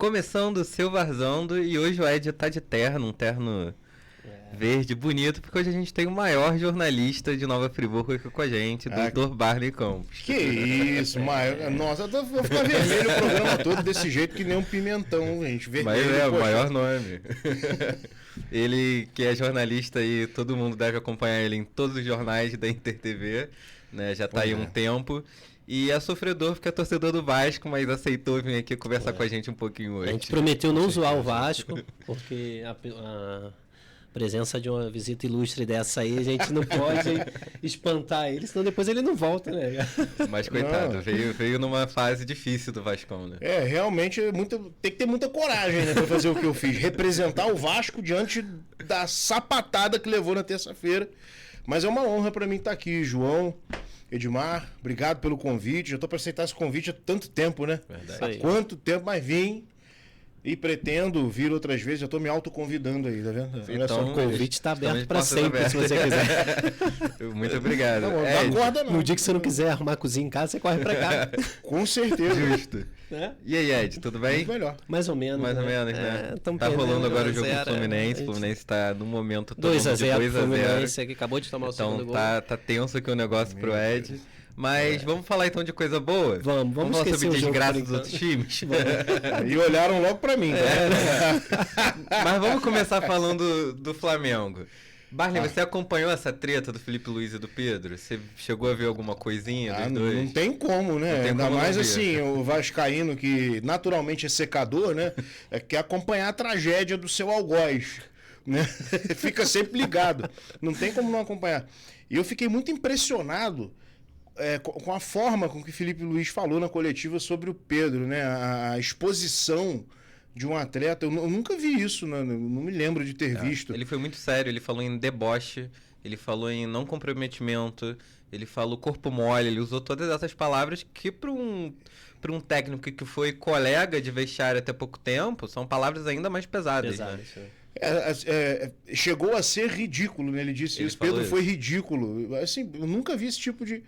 Começando o seu Varzando e hoje o Ed tá de terno, um terno verde bonito, porque hoje a gente tem o maior jornalista de Nova Friburgo aqui com a gente, Dr. Barney Campos. Que isso, maior. Nossa, eu vou ficar vermelho o programa todo desse jeito que nem um pimentão, gente. Vermelho, mas o maior nome. Ele que é jornalista e todo mundo deve acompanhar ele em todos os jornais da Inter TV, né? Já tá aí um tempo. E é sofredor porque é torcedor do Vasco, mas aceitou vir aqui conversar com a gente um pouquinho hoje. A gente prometeu não zoar o Vasco, porque a presença de uma visita ilustre dessa aí, a gente não pode espantar ele, senão depois ele não volta, né? Mas coitado, veio numa fase difícil do Vascão, né? Realmente tem que ter muita coragem, né, pra fazer o que eu fiz. Representar o Vasco diante da sapatada que levou na terça-feira. Mas é uma honra pra mim estar aqui, João, Edmar, obrigado pelo convite. Já tô para aceitar esse convite há tanto tempo, né? Verdade. Há quanto tempo, mas vim e pretendo vir outras vezes. Já tô me autoconvidando aí, tá vendo? Então, o convite está aberto para sempre, se você quiser. Muito obrigado. Não acorda, não. No dia que você não quiser arrumar a cozinha em casa, você corre para cá. Com certeza. Justo. E aí, Ed, tudo bem? Muito melhor. Mais ou menos. Mais ou menos, né? Tá rolando agora o jogo do Fluminense. O Fluminense tá no momento todo 2-0 pro Fluminense, que acabou de tomar o segundo gol. Então tá tenso aqui o negócio pro Ed. Mas vamos falar então de coisa boa? Vamos falar sobre desgraça dos outros times? E olharam logo pra mim. Mas vamos começar falando do Flamengo. Barney, você acompanhou essa treta do Felipe Luiz e do Pedro? Você chegou a ver alguma coisinha dos dois? Não tem como, né? Ainda mais assim, o vascaíno que naturalmente é secador, né? Quer acompanhar a tragédia do seu algoz, né? Fica sempre ligado. Não tem como não acompanhar. E eu fiquei muito impressionado com a forma com que Felipe Luiz falou na coletiva sobre o Pedro, né? A exposição de um atleta, eu nunca vi isso, não me lembro de ter visto. Ele foi muito sério, ele falou em deboche, ele falou em não comprometimento, ele falou corpo mole, ele usou todas essas palavras que para um técnico que foi colega de vestiário até pouco tempo, são palavras ainda mais pesadas. Né? Chegou a ser ridículo, né? Ele disse isso, Pedro foi ridículo. Assim, eu nunca vi esse tipo de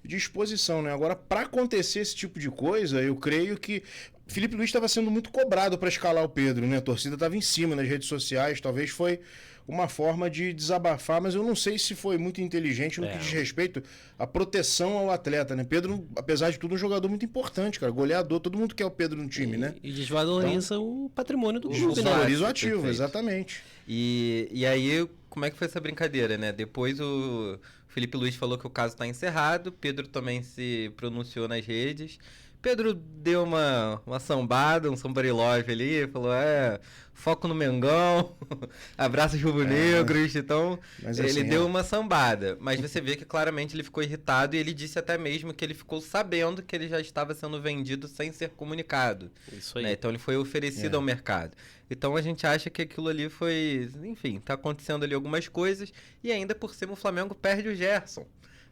exposição, né? Agora, para acontecer esse tipo de coisa, eu creio que Felipe Luiz estava sendo muito cobrado para escalar o Pedro, né? A torcida estava em cima nas redes sociais, talvez foi uma forma de desabafar, mas eu não sei se foi muito inteligente no que diz respeito à proteção ao atleta, né? Pedro, apesar de tudo, é um jogador muito importante, cara, goleador, todo mundo quer o Pedro no time, né? E desvaloriza o patrimônio do clube, né? Desvaloriza o ativo, perfeito. Exatamente. E aí, como é que foi essa brincadeira, né? Depois o Felipe Luiz falou que o caso está encerrado, Pedro também se pronunciou nas redes. Pedro deu uma sambada, um somebody love ali, falou, foco no Mengão, abraços rubro-negros, então mas ele deu uma sambada. Mas você vê que claramente ele ficou irritado e ele disse até mesmo que ele ficou sabendo que ele já estava sendo vendido sem ser comunicado. Isso aí. Né? Então ele foi oferecido ao mercado. Então a gente acha que aquilo ali foi, enfim, tá acontecendo ali algumas coisas e ainda por cima o Flamengo perde o Gerson.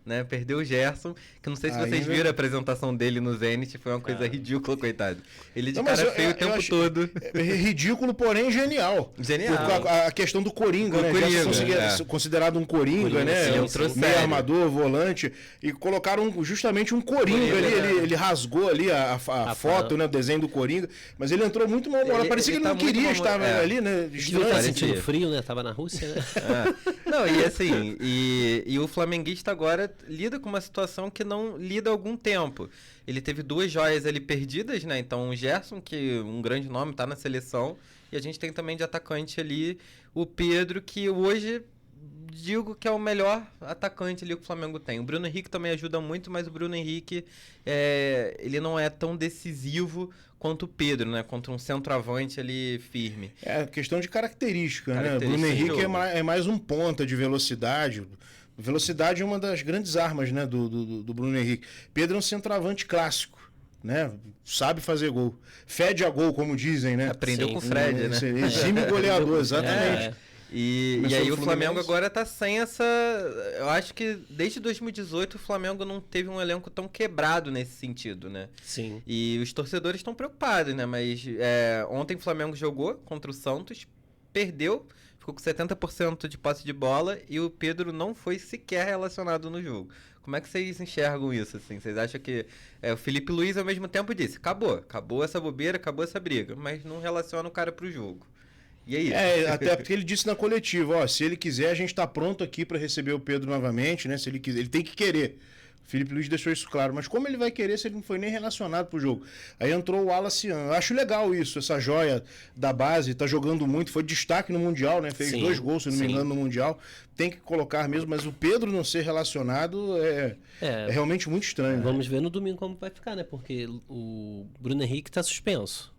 Né? Perdeu o Gerson, que não sei se vocês viram a apresentação dele no Zenit, foi uma coisa ridícula, coitado. Ele de cara feio o tempo todo. Ridículo, porém genial. Genial. A questão do Coringa, né? Gerson considerado um Coringa, né? Meio armador, volante, e colocaram justamente um Coringa ali, ele rasgou ali a foto, né? O desenho do Coringa, mas ele entrou muito mal-humorado, parecia que ele não queria estar ali, né? Estranho. Tá sentindo frio, né? Tava na Rússia, né? Não, e assim, e o flamenguista agora lida com uma situação que não lida há algum tempo. Ele teve 2 joias ali perdidas, né? Então o Gerson, que um grande nome, tá na seleção, e a gente tem também de atacante ali o Pedro, que hoje digo que é o melhor atacante ali que o Flamengo tem. O Bruno Henrique também ajuda muito, mas o Bruno Henrique ele não é tão decisivo quanto o Pedro, né? Contra um centroavante ali firme. É questão de característica, né? O Bruno Henrique é mais um ponta de velocidade. Velocidade é uma das grandes armas, né, do Bruno Henrique. Pedro é um centroavante clássico, né? Sabe fazer gol. Fede a gol, como dizem, né? Aprendeu com o Fred, né? Exime goleador, exatamente. E aí o Flamengo agora tá sem essa... Eu acho que desde 2018 o Flamengo não teve um elenco tão quebrado nesse sentido, né? Sim. E os torcedores estão preocupados, né? Mas ontem o Flamengo jogou contra o Santos, perdeu, ficou com 70% de posse de bola e o Pedro não foi sequer relacionado no jogo. Como é que vocês enxergam isso, assim? Vocês acham que... o Felipe Luiz, ao mesmo tempo, disse, acabou essa bobeira, acabou essa briga, mas não relaciona o cara pro jogo. E aí? Até porque ele disse na coletiva, se ele quiser, a gente tá pronto aqui para receber o Pedro novamente, né? Se ele quiser, ele tem que querer. O Felipe Luiz deixou isso claro, mas como ele vai querer se ele não foi nem relacionado pro jogo? Aí entrou o Wallace Young. Eu acho legal isso, essa joia da base, tá jogando muito, foi destaque no Mundial, né? Fez 2 gols, se não me engano, no Mundial. Tem que colocar mesmo, mas o Pedro não ser relacionado é realmente muito estranho. Vamos ver no domingo como vai ficar, né? Porque o Bruno Henrique tá suspenso.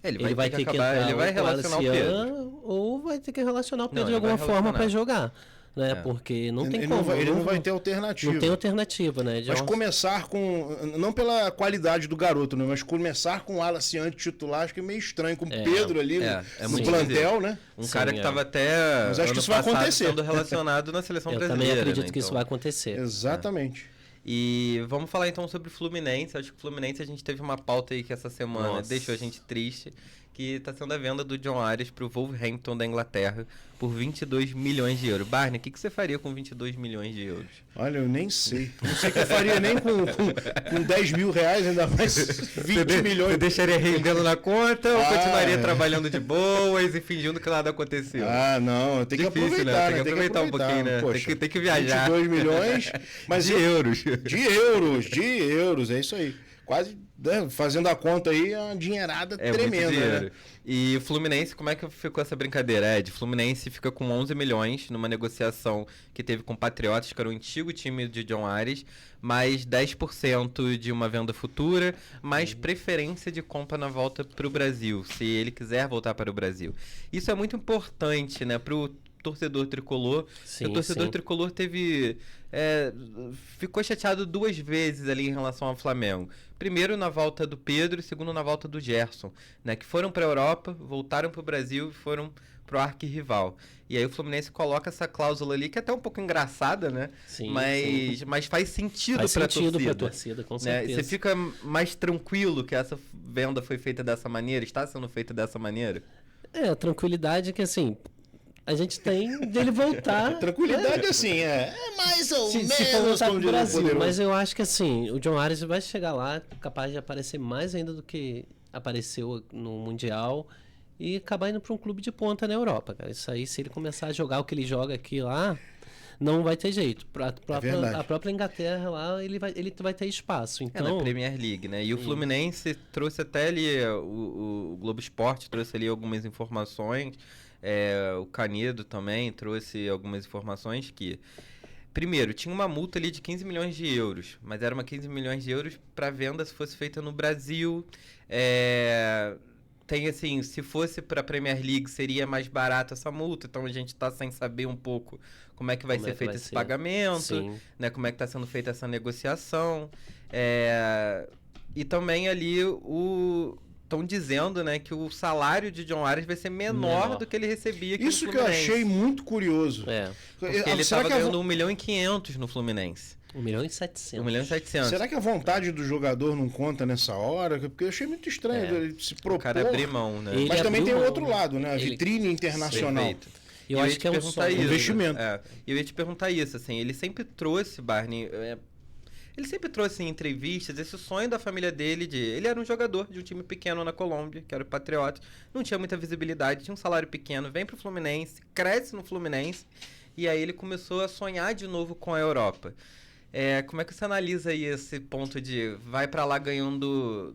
Ele vai ter que entrar, ele vai relacionar o Pedro. Ou vai ter que relacionar o Pedro de alguma forma para jogar. Né? Porque não tem como. Ele não vai ter alternativa. Não tem alternativa, né? Mas começar com... Não pela qualidade do garoto, né? Mas começar com o Wallace Young titular, acho que é meio estranho. Com o Pedro ali no plantel, né? Cara que estava até mas acho que isso vai acontecer. Sendo relacionado na seleção brasileira. Eu também acredito que então... isso vai acontecer. Exatamente. E vamos falar então sobre o Fluminense. Acho que o Fluminense a gente teve uma pauta aí que essa semana deixou a gente triste, que está sendo a venda do John Arias para o Wolverhampton da Inglaterra por 22 milhões de euros. Barney, o que você faria com 22 milhões de euros? Olha, eu nem sei. Não sei o que eu faria nem com 10 mil reais, ainda mais 20 milhões. Você deixaria rendendo na conta ou continuaria trabalhando de boas e fingindo que nada aconteceu? Não, tem que aproveitar, né? Tem que aproveitar um pouquinho, né? Poxa, tem que viajar. 22 milhões mas de euros. De euros, é isso aí. Quase, né, fazendo a conta aí, é uma dinheirada tremenda, né? E o Fluminense, como é que ficou essa brincadeira, Ed? Fluminense fica com 11 milhões numa negociação que teve com o Patriotas, que era o antigo time de John Arias, mais 10% de uma venda futura, mais preferência de compra na volta para o Brasil, se ele quiser voltar para o Brasil. Isso é muito importante, né, para o torcedor tricolor. Sim, o torcedor tricolor teve... ficou chateado 2 vezes ali em relação ao Flamengo. Primeiro na volta do Pedro e segundo na volta do Gerson, né, que foram para a Europa, voltaram para o Brasil e foram para o arquirrival. E aí o Fluminense coloca essa cláusula ali, que é até um pouco engraçada, né? Sim, mas faz sentido para a torcida. Faz sentido para a torcida, com certeza. Você fica mais tranquilo que essa venda foi feita dessa maneira, está sendo feita dessa maneira? A tranquilidade que, assim... A gente tem dele voltar. Tranquilidade, assim, mais ou menos se for voltar como pro Brasil. poderoso. Mas eu acho que, assim, o John Arias vai chegar lá, capaz de aparecer mais ainda do que apareceu no Mundial e acabar indo para um clube de ponta na Europa, cara. Isso aí, se ele começar a jogar o que ele joga aqui lá, não vai ter jeito. A própria Inglaterra lá, ele vai ter espaço. Então... na Premier League, né? E o Fluminense trouxe até ali, o Globo Esporte trouxe ali algumas informações. O Canedo também trouxe algumas informações que... Primeiro, tinha uma multa ali de 15 milhões de euros, mas era uma 15 milhões de euros para venda se fosse feita no Brasil. Tem assim, se fosse para a Premier League seria mais barato essa multa, então a gente está sem saber um pouco como é que vai ser feito esse pagamento, né? Como é que está sendo feita essa negociação. E também ali estão dizendo, né, que o salário de John Arias vai ser menor do que ele recebia aqui Isso no que eu Fluminense. achei muito curioso. Porque ele estava ganhando 1,5 milhão no Fluminense. 1,7 milhão. 1,7 milhão. Será que a vontade do jogador não conta nessa hora? Porque eu achei muito estranho ele se propor. O cara abrir mão, né? Mas também tem o outro lado, né? A vitrine internacional. Perfeito. Eu acho que é um investimento. Eu ia te perguntar isso, assim, ele sempre trouxe, Barney... Ele sempre trouxe em entrevistas esse sonho da família dele ele era um jogador de um time pequeno na Colômbia, que era o Patriotas, não tinha muita visibilidade, tinha um salário pequeno, vem pro Fluminense, cresce no Fluminense, e aí ele começou a sonhar de novo com a Europa. Como é que você analisa aí esse ponto de vai pra lá ganhando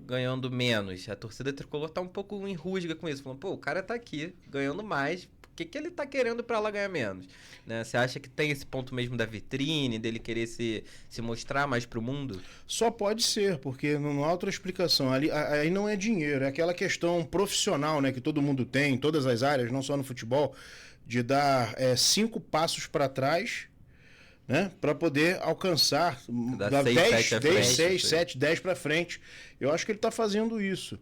menos? A torcida tricolor tá um pouco em rusga com isso, falando, o cara tá aqui ganhando mais, por que ele tá querendo pra lá ganhar menos? Né? Você acha que tem esse ponto mesmo da vitrine, dele querer se mostrar mais pro mundo? Só pode ser, porque não há outra explicação. Aí não é dinheiro, é aquela questão profissional, né, que todo mundo tem, em todas as áreas, não só no futebol, de dar 5 passos para trás, né, para poder alcançar, dar 6, 7, 10 para frente. Eu acho que ele está fazendo isso.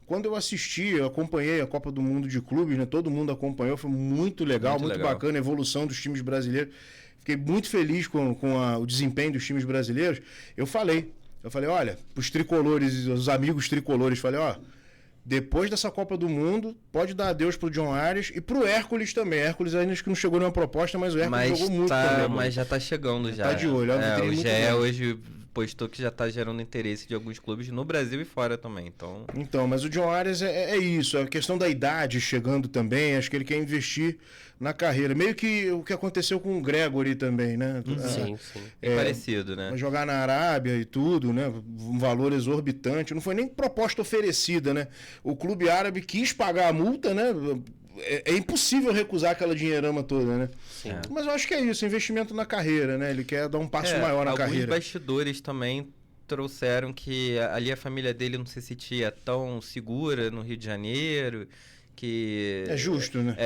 Quando eu acompanhei a Copa do Mundo de Clubes, né? Todo mundo acompanhou, foi muito legal, muito bacana a evolução dos times brasileiros. Fiquei muito feliz com o desempenho dos times brasileiros. Eu falei, olha, os tricolores, os amigos tricolores, falei, depois dessa Copa do Mundo, pode dar adeus pro John Ares e pro Hércules também. Hércules ainda acho que não chegou nenhuma proposta, mas o Hércules jogou muito também. Mas já tá chegando já. Tá de olho. O GE hoje postou que já tá gerando interesse de alguns clubes no Brasil e fora também. Então, mas o John Ares é isso. A questão da idade chegando também. Acho que ele quer investir na carreira. Meio que o que aconteceu com o Gregory também, né? Sim. Parecido, né? Jogar na Arábia e tudo, né? Um valor exorbitante. Não foi nem proposta oferecida, né? O clube árabe quis pagar a multa, né? É impossível recusar aquela dinheirama toda, né? Sim. Mas eu acho que é isso, investimento na carreira, né? Ele quer dar um passo maior na carreira. Alguns bastidores também trouxeram que ali a família dele não se sentia tão segura no Rio de Janeiro, que... É justo, né?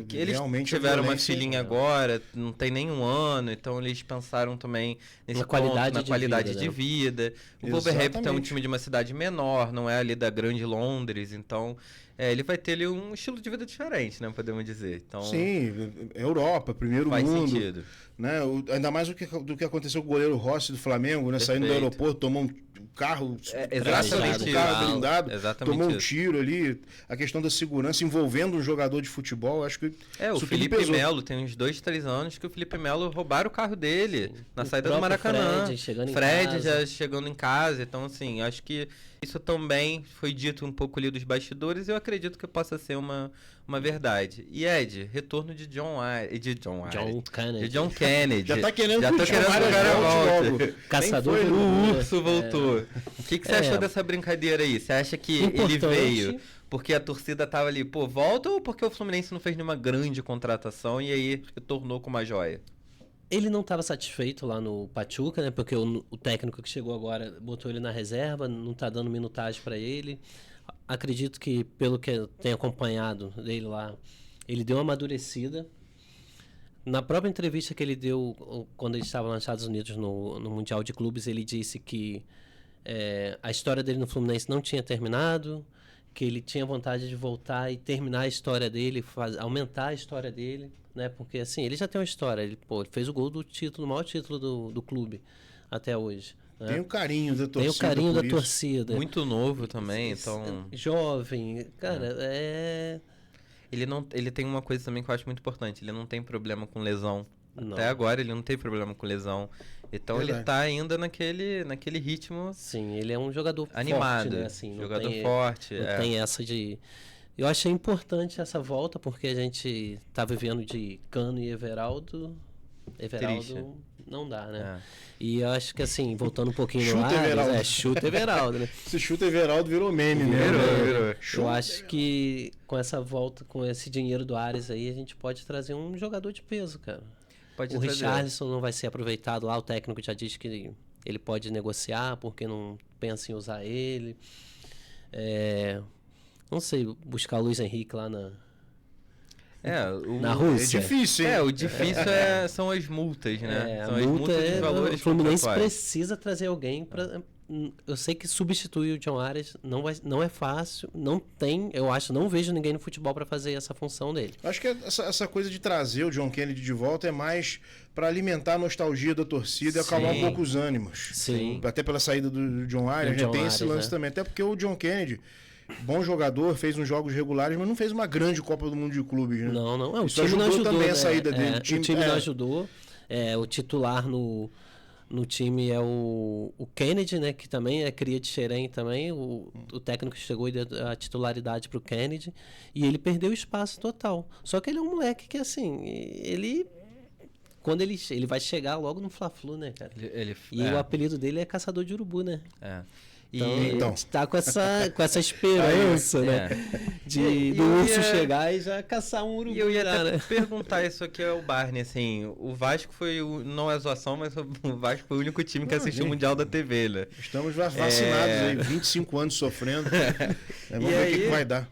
Que eles tiveram uma filhinha agora, não tem nem um ano, então eles pensaram também nesse ponto, na qualidade de vida. O Wolverhampton é um time de uma cidade menor, não é ali da grande Londres, então... ele vai ter ali um estilo de vida diferente, né? Podemos dizer. Então, sim, Europa, primeiro faz mundo. Sentido. Né? Ainda mais do que aconteceu com o goleiro Rossi do Flamengo, né? Saindo do aeroporto, tomou um carro, exatamente um carro blindado, tomou um isso. tiro ali. A questão da segurança envolvendo um jogador de futebol, acho que o Felipe Melo tem uns 2, 3 anos que o Felipe Melo roubaram o carro dele na saída do Maracanã. Fred já chegando em casa. Então, assim, acho que isso também foi dito um pouco ali dos bastidores e eu acredito que possa ser uma verdade. E Ed, retorno de John Kennedy. Já tá querendo que o cara volte. Caçador do urso voltou. O que você achou dessa brincadeira aí? Você acha que ele veio porque a torcida tava ali, volta, ou porque o Fluminense não fez nenhuma grande contratação e aí retornou com uma joia? Ele não estava satisfeito lá no Pachuca, né? Porque o técnico que chegou agora botou ele na reserva, não está dando minutagem para ele. Acredito que, pelo que eu tenho acompanhado dele lá, ele deu uma amadurecida. Na própria entrevista que ele deu quando ele estava lá nos Estados Unidos no Mundial de Clubes, ele disse que a história dele no Fluminense não tinha terminado, que ele tinha vontade de voltar e terminar a história dele, aumentar a história dele. Né? Porque assim, ele já tem uma história, ele fez o gol do título, o maior título do clube até hoje. Né? Tem o carinho da torcida. Tem o carinho da torcida. Muito novo também, então... Jovem, cara, Ele tem uma coisa também que eu acho muito importante, ele não tem problema com lesão. Não. Até agora ele não tem problema com lesão. Então ele tá ainda naquele ritmo. Sim, ele é um jogador animado, forte, né? Assim, jogador forte. Não tem essa de... Eu achei importante essa volta, porque a gente tá vivendo de Cano e Everaldo. Triste. Não dá, né? E eu acho que assim, voltando um pouquinho no Everaldo. Chuta Everaldo, né? Esse Chuta Everaldo virou meme, né? Virou. Eu acho que com essa volta, com esse dinheiro do Ares aí, a gente pode trazer um jogador de peso, cara. O Richarlison não vai ser aproveitado lá, o técnico já disse que ele pode negociar, porque não pensa em usar ele. Não sei, buscar o Luiz Henrique lá na Rússia. É difícil, hein? O difícil são as multas, né? São as multas dos valores. O Fluminense precisa trazer alguém para... Eu sei que substituir o John Ares não é fácil, não vejo ninguém no futebol para fazer essa função dele. Acho que essa coisa de trazer o John Kennedy de volta é mais para alimentar a nostalgia da torcida e acalmar um pouco os ânimos. Sim. Até pela saída do John Ares, tem esse lance também. Até porque o John Kennedy, bom jogador, fez uns jogos regulares, mas não fez uma grande Copa do Mundo de Clubes, né? Não. O Isso time não ajudou também, né? a saída dele. O time não ajudou. O titular no time é o Kennedy, né? Que também é cria de Xerém também. O técnico chegou e deu a titularidade pro Kennedy. E ele perdeu o espaço total. Só que ele é um moleque que, assim, quando ele vai chegar logo no Fla-Flu, né, cara? O apelido dele é Caçador de Urubu, né? Então, a gente tá com essa esperança, né? Do urso chegar e já caçar um urubu. E eu ia até perguntar isso aqui ao Barney, assim, o Vasco não é zoação, mas o Vasco foi o único time que assistiu o Mundial da TV, né? Estamos vacinados aí, 25 anos sofrendo. Vamos ver o que vai dar.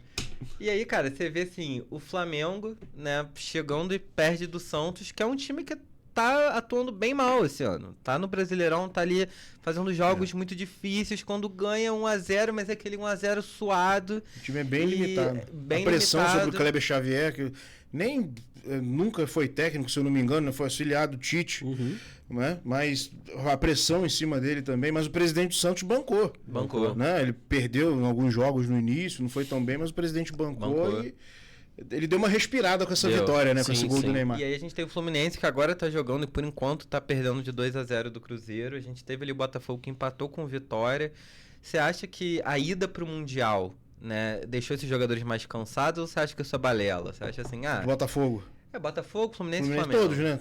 E aí, cara, você vê assim, o Flamengo, né, chegando e perde do Santos, que é um time que tá atuando bem mal esse ano. Tá no Brasileirão, tá ali fazendo jogos muito difíceis. Quando ganha 1-0, mas é aquele 1-0 suado. O time é bem limitado. Bem a pressão limitado. sobre o Kleber Xavier, que nunca foi técnico, se eu não me engano, foi auxiliar do Tite, né? Mas a pressão em cima dele também. Mas o presidente do Santos bancou. Né? Ele perdeu em alguns jogos no início, não foi tão bem, mas o presidente bancou. E ele deu uma respirada com essa vitória, né? Com esse gol do Neymar. E aí a gente tem o Fluminense, que agora tá jogando e por enquanto tá perdendo de 2-0 do Cruzeiro. A gente teve ali o Botafogo que empatou com Vitória. Você acha que a ida pro Mundial, né, deixou esses jogadores mais cansados ou você acha que isso é balela? Você acha assim, Botafogo. Botafogo, Fluminense e Flamengo. Todos, né?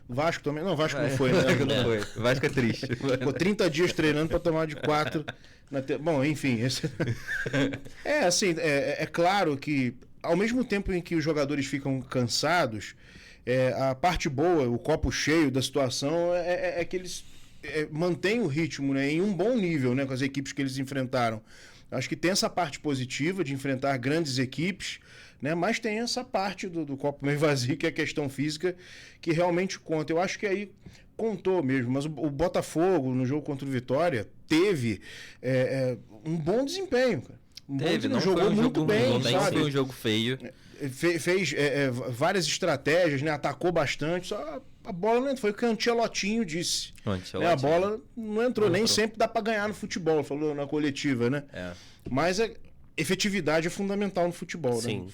Vasco também. Não, Vasco não foi, né? Vasco não foi. Vasco é triste. Ficou 30 dias treinando pra tomar de 4. Bom, enfim. É claro que ao mesmo tempo em que os jogadores ficam cansados, a parte boa, o copo cheio da situação é que eles mantêm o ritmo, né, em um bom nível, né, com as equipes que eles enfrentaram. Acho que tem essa parte positiva de enfrentar grandes equipes, né, mas tem essa parte do copo meio vazio, que é a questão física, que realmente conta. Eu acho que aí contou mesmo, mas o Botafogo, no jogo contra o Vitória, teve um bom desempenho, cara. Jogou muito bem, sabe? Não foi um jogo feio. Fez várias estratégias, né? Atacou bastante, só a bola não entrou. Foi o que o Ancelotinho disse. A bola não entrou. Nem sempre dá pra ganhar no futebol, falou na coletiva, né? Mas a efetividade é fundamental no futebol, né?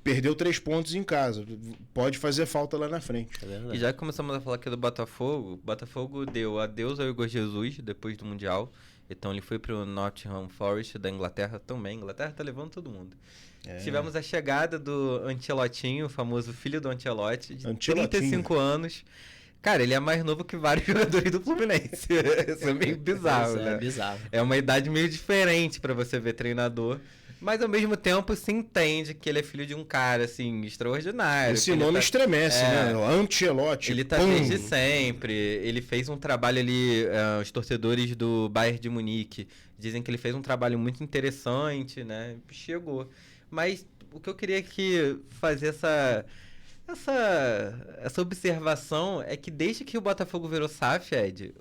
Perdeu 3 pontos em casa. Pode fazer falta lá na frente. E já que começamos a falar aqui do Botafogo, o Botafogo deu adeus ao Igor Jesus depois do Mundial. Então ele foi pro Nottingham Forest da Inglaterra também. A Inglaterra tá levando todo mundo. Tivemos a chegada do Ancelotinho, o famoso filho do Ancelotti, de 35 anos. Cara, ele é mais novo que vários jogadores do Fluminense. Isso é meio bizarro, né? É bizarro. É uma idade meio diferente pra você ver treinador. Mas ao mesmo tempo se entende que ele é filho de um cara, assim, extraordinário. Esse nome estremece, né? Ancelotti. Ele tá desde sempre. Ele fez um trabalho ali, os torcedores do Bayern de Munique dizem que ele fez um trabalho muito interessante, né? Chegou. Mas o que eu queria aqui fazer essa observação é que desde que o Botafogo virou SAF, Ed,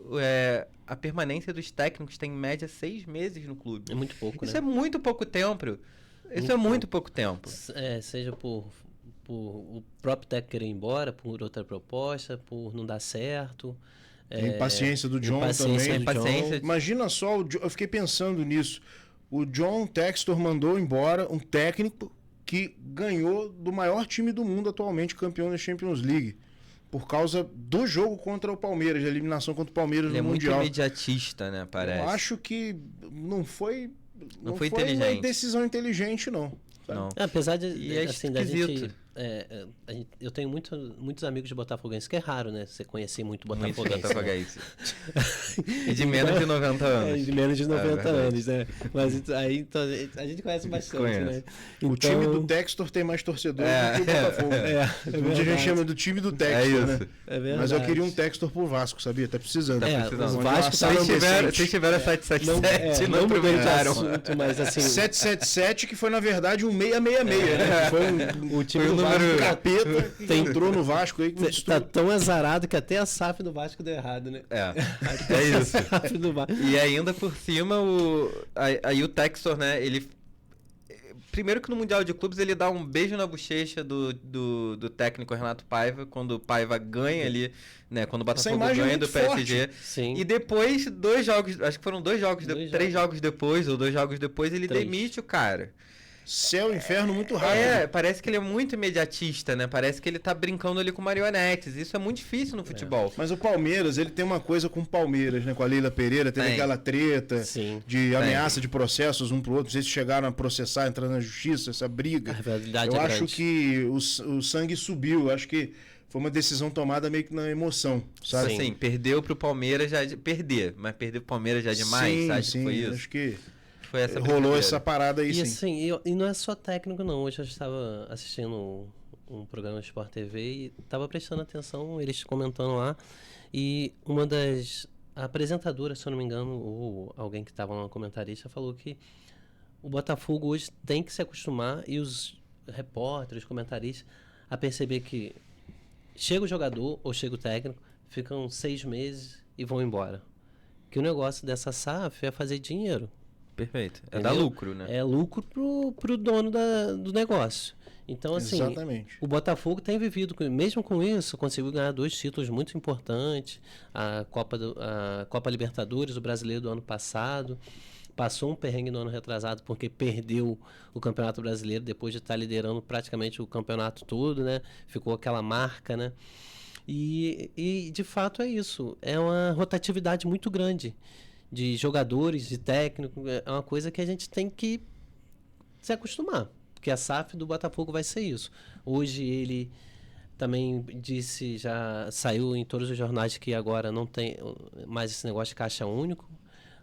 a permanência dos técnicos tem em média 6 meses no clube. É muito pouco, Isso né? é muito pouco tempo. Isso é muito pouco tempo. Seja por o próprio técnico querer ir embora, por outra proposta, por não dar certo. Impaciência do John também. Imagina só, eu fiquei pensando nisso. O John Textor mandou embora um técnico que ganhou do maior time do mundo atualmente, campeão da Champions League, por causa do jogo contra o Palmeiras, da eliminação contra o Palmeiras no Mundial. Ele é muito imediatista, né, parece. Eu acho que não foi inteligente. Uma decisão inteligente, não. Não. Apesar de, assim, da gente, eu tenho muitos amigos de botafoguenses, que é raro, né? Você conhecer muito botafoguense. E de menos de 90 anos. De menos de 90 anos, né? Mas aí então, a gente conhece bastante, né? Então... O time do Textor tem mais torcedores do que o Botafogo. A gente chama do time do Textor, né? Mas eu queria um Textor pro Vasco, sabia? Tá precisando. O Vasco Vocês tiveram 777, não aproveitaram. Mas assim... 777, que foi na verdade um 666, né? Foi o time do Vasco capeta que entrou no Vasco aí. Tá tão azarado que até a SAF do Vasco deu errado, né? É isso. E ainda por cima, aí o Textor, né, ele... Primeiro que no Mundial de Clubes ele dá um beijo na bochecha do técnico Renato Paiva, quando o Paiva ganha ali, né? Quando o Botafogo ganha do PSG. Sim. E depois, 2 jogos, acho que foram 2 jogos, 3 jogos depois, ou 2 jogos depois, ele demite o cara. Céu e inferno muito rápido. Parece que ele é muito imediatista, né? Parece que ele tá brincando ali com marionetes. Isso é muito difícil no futebol. Mas o Palmeiras, ele tem uma coisa com o Palmeiras, né? Com a Leila Pereira, teve aquela treta de ameaça de processos um pro outro. Não sei se chegaram a processar, entrar na justiça, essa briga. Eu acho que o sangue subiu. Eu acho que foi uma decisão tomada meio que na emoção, sabe? Sim, perdeu pro Palmeiras já... mas perdeu pro Palmeiras já demais, sabe? Sim, foi isso? Acho que... Rolou essa parada aí, sim. Assim, e não é só técnico, não. Hoje eu estava assistindo um programa do Sport TV e estava prestando atenção, eles comentando lá. E uma das apresentadoras, se eu não me engano, ou alguém que estava lá, comentarista, falou que o Botafogo hoje tem que se acostumar, e os repórteres, os comentaristas, a perceber que chega o jogador ou chega o técnico, ficam 6 meses e vão embora. Que o negócio dessa SAF é fazer dinheiro. Perfeito. É Entendeu? dar lucro, né? É lucro pro dono do negócio. Então, assim, Exatamente. o Botafogo tem vivido, mesmo com isso, conseguiu ganhar 2 títulos muito importantes. A Copa Libertadores, o Brasileiro do ano passado. Passou um perrengue no ano retrasado porque perdeu o Campeonato Brasileiro depois de estar liderando praticamente o campeonato todo, né? Ficou aquela marca, né? E de fato é isso. É uma rotatividade muito grande de jogadores, de técnico. É uma coisa que a gente tem que se acostumar. Porque a SAF do Botafogo vai ser isso. Hoje ele também disse, já saiu em todos os jornais que agora não tem mais esse negócio de caixa único.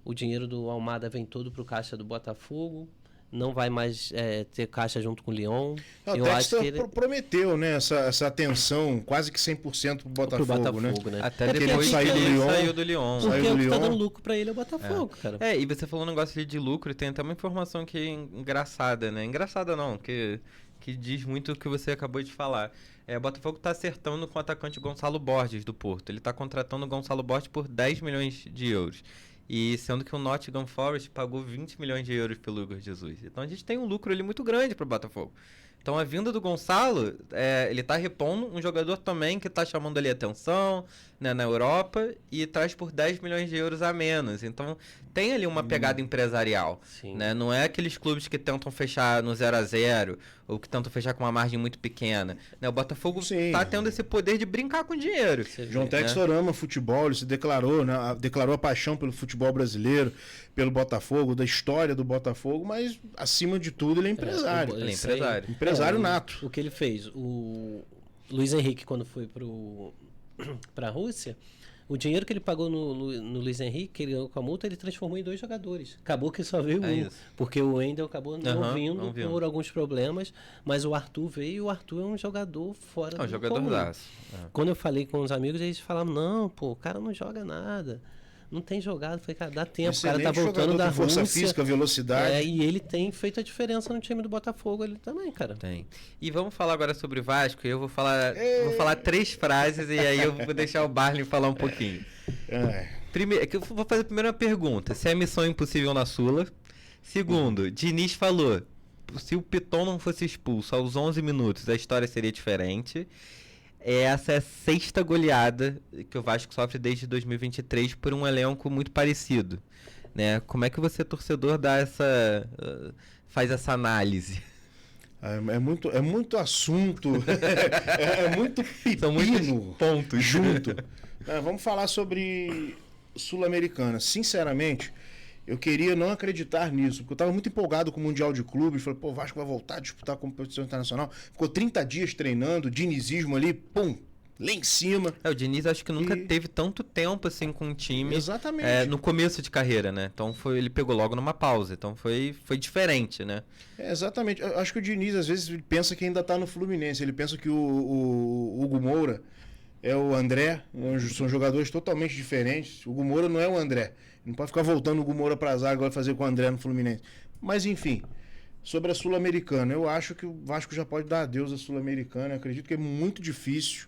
O dinheiro do Almada vem todo para o caixa do Botafogo. Não vai mais ter caixa junto com o Lyon. Eu acho que ele prometeu, né, essa atenção quase que 100% pro Botafogo, né? Até depois que ele saiu do Lyon. Porque o que tá dando lucro para ele é o Botafogo, cara. E você falou um negócio ali de lucro, e tem até uma informação que é engraçada, né? Engraçada não, que diz muito o que você acabou de falar. O Botafogo tá acertando com o atacante Gonçalo Borges, do Porto. Ele tá contratando o Gonçalo Borges por 10 milhões de euros. E sendo que o Nottingham Forest pagou 20 milhões de euros pelo Igor Jesus. Então a gente tem um lucro ali muito grande para o Botafogo. Então a vinda do Gonçalo, ele tá repondo um jogador também que tá chamando ali atenção, né, na Europa, e traz por 10 milhões de euros a menos. Então tem ali uma pegada empresarial. Né? Não é aqueles clubes que tentam fechar no 0-0 ou que tentam fechar com uma margem muito pequena. Né? O Botafogo tá tendo esse poder de brincar com dinheiro. João Textor ama futebol, ele se declarou, né? Declarou a paixão pelo futebol brasileiro, pelo Botafogo, da história do Botafogo, mas acima de tudo ele é empresário. Ele é empresário. Empresário nato. O que ele fez? O Luiz Henrique, quando foi para a Rússia, o dinheiro que ele pagou no Luiz Henrique, que ele ganhou com a multa, ele transformou em 2 jogadores. Acabou que só veio um, porque o Wendel acabou não vindo por alguns problemas, mas o Arthur veio e o Arthur é um jogador fora do comum. Quando eu falei com os amigos, eles falavam, não, pô, o cara não joga nada. Não tem jogado. Falei, cara, dá tempo. O cara tá voltando da Rússia. Força física, velocidade. E ele tem feito a diferença no time do Botafogo, ele também, cara. Tem. E vamos falar agora sobre o Vasco. Eu vou falar 3 frases e aí eu vou deixar o Barney falar um pouquinho. Primeiro, eu vou fazer primeiro uma pergunta. Se é Missão Impossível na Sula. Segundo, Diniz falou, se o Piton não fosse expulso aos 11 minutos, a história seria diferente. Essa é a 6ª goleada que o Vasco sofre desde 2023 por um elenco muito parecido, né? Como é que você, torcedor, faz essa análise? É muito assunto, é muito pepino. São muitos pontos junto. Vamos falar sobre Sul-Americana. Sinceramente, eu queria não acreditar nisso, porque eu estava muito empolgado com o Mundial de Clubes. Falei, pô, o Vasco vai voltar a disputar a competição internacional. Ficou 30 dias treinando, dinizismo ali, pum, lá em cima. O Diniz acho que nunca teve tanto tempo assim com o time. Exatamente. No começo de carreira, né? Então ele pegou logo numa pausa. Então foi diferente, né? Exatamente. Eu acho que o Diniz, às vezes, ele pensa que ainda está no Fluminense. Ele pensa que o Hugo Moura é o André. São jogadores totalmente diferentes. O Hugo Moura não é o André. Não pode ficar voltando o Hugo Moura para a zaga, vai fazer com o André no Fluminense. Mas, enfim, sobre a Sul-Americana, eu acho que o Vasco já pode dar adeus à Sul-Americana. Eu acredito que é muito difícil,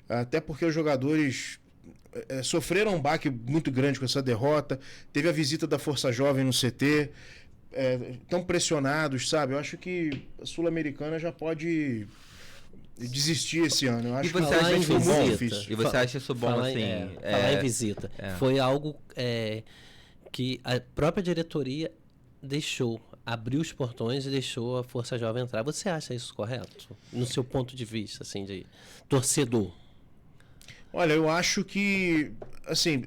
até porque os jogadores sofreram um baque muito grande com essa derrota. Teve a visita da Força Jovem no CT, estão pressionados, sabe? Eu acho que a Sul-Americana já pode desistir esse ano. Eu acho que você acha isso bom? E você acha isso bom, assim? Falar em visita. Foi algo que a própria diretoria abriu os portões e deixou a Força Jovem entrar. Você acha isso correto? No seu ponto de vista, assim, de torcedor? Olha, eu acho que, assim,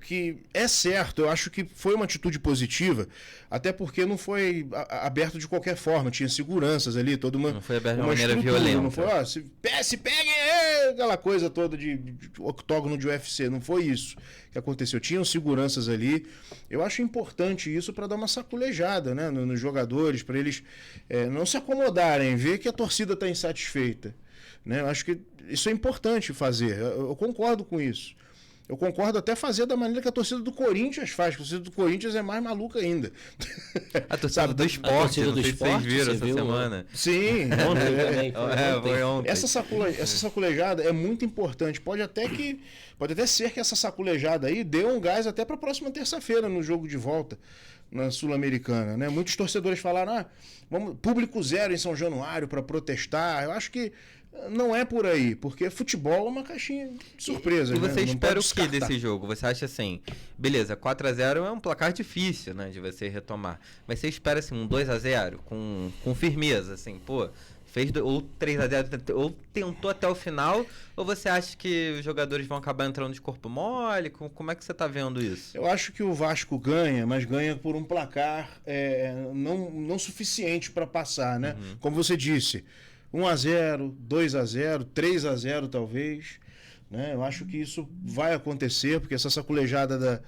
que é certo, eu acho que foi uma atitude positiva, até porque não foi aberto de qualquer forma, tinha seguranças ali, toda uma... Não foi aberto de uma maneira violenta. Não foi, se peguem, aquela coisa toda de octógono de UFC, não foi isso que aconteceu. Tinham seguranças ali, eu acho importante isso para dar uma saculejada, né, nos jogadores, para eles não se acomodarem, ver que a torcida está insatisfeita. Né? Eu acho que isso é importante fazer, eu concordo com isso. Eu concordo até fazer da maneira que a torcida do Corinthians faz. A torcida do Corinthians é mais maluca ainda. A torcida do esporte, não sei se vocês viram essa semana. Sim. Foi ontem. Essa saculejada é muito importante. Pode até ser que essa saculejada aí dê um gás até para a próxima terça-feira no jogo de volta na Sul-Americana, né? Muitos torcedores falaram, vamos público zero em São Januário para protestar. Eu acho que não é por aí, porque futebol é uma caixinha de surpresa. E você né? espera o que desse jogo? Você acha assim, beleza, 4-0 é um placar difícil, né, de você retomar. Mas você espera assim, um 2-0 com firmeza, assim, pô, fez ou 3-0, ou tentou até o final, ou você acha que os jogadores vão acabar entrando de corpo mole? Como é que você tá vendo isso? Eu acho que o Vasco ganha, mas ganha por um placar não suficiente para passar, né? Uhum. Como você disse, 1-0, 2-0, 3-0 talvez, né? Eu acho que isso vai acontecer, porque essa saculejada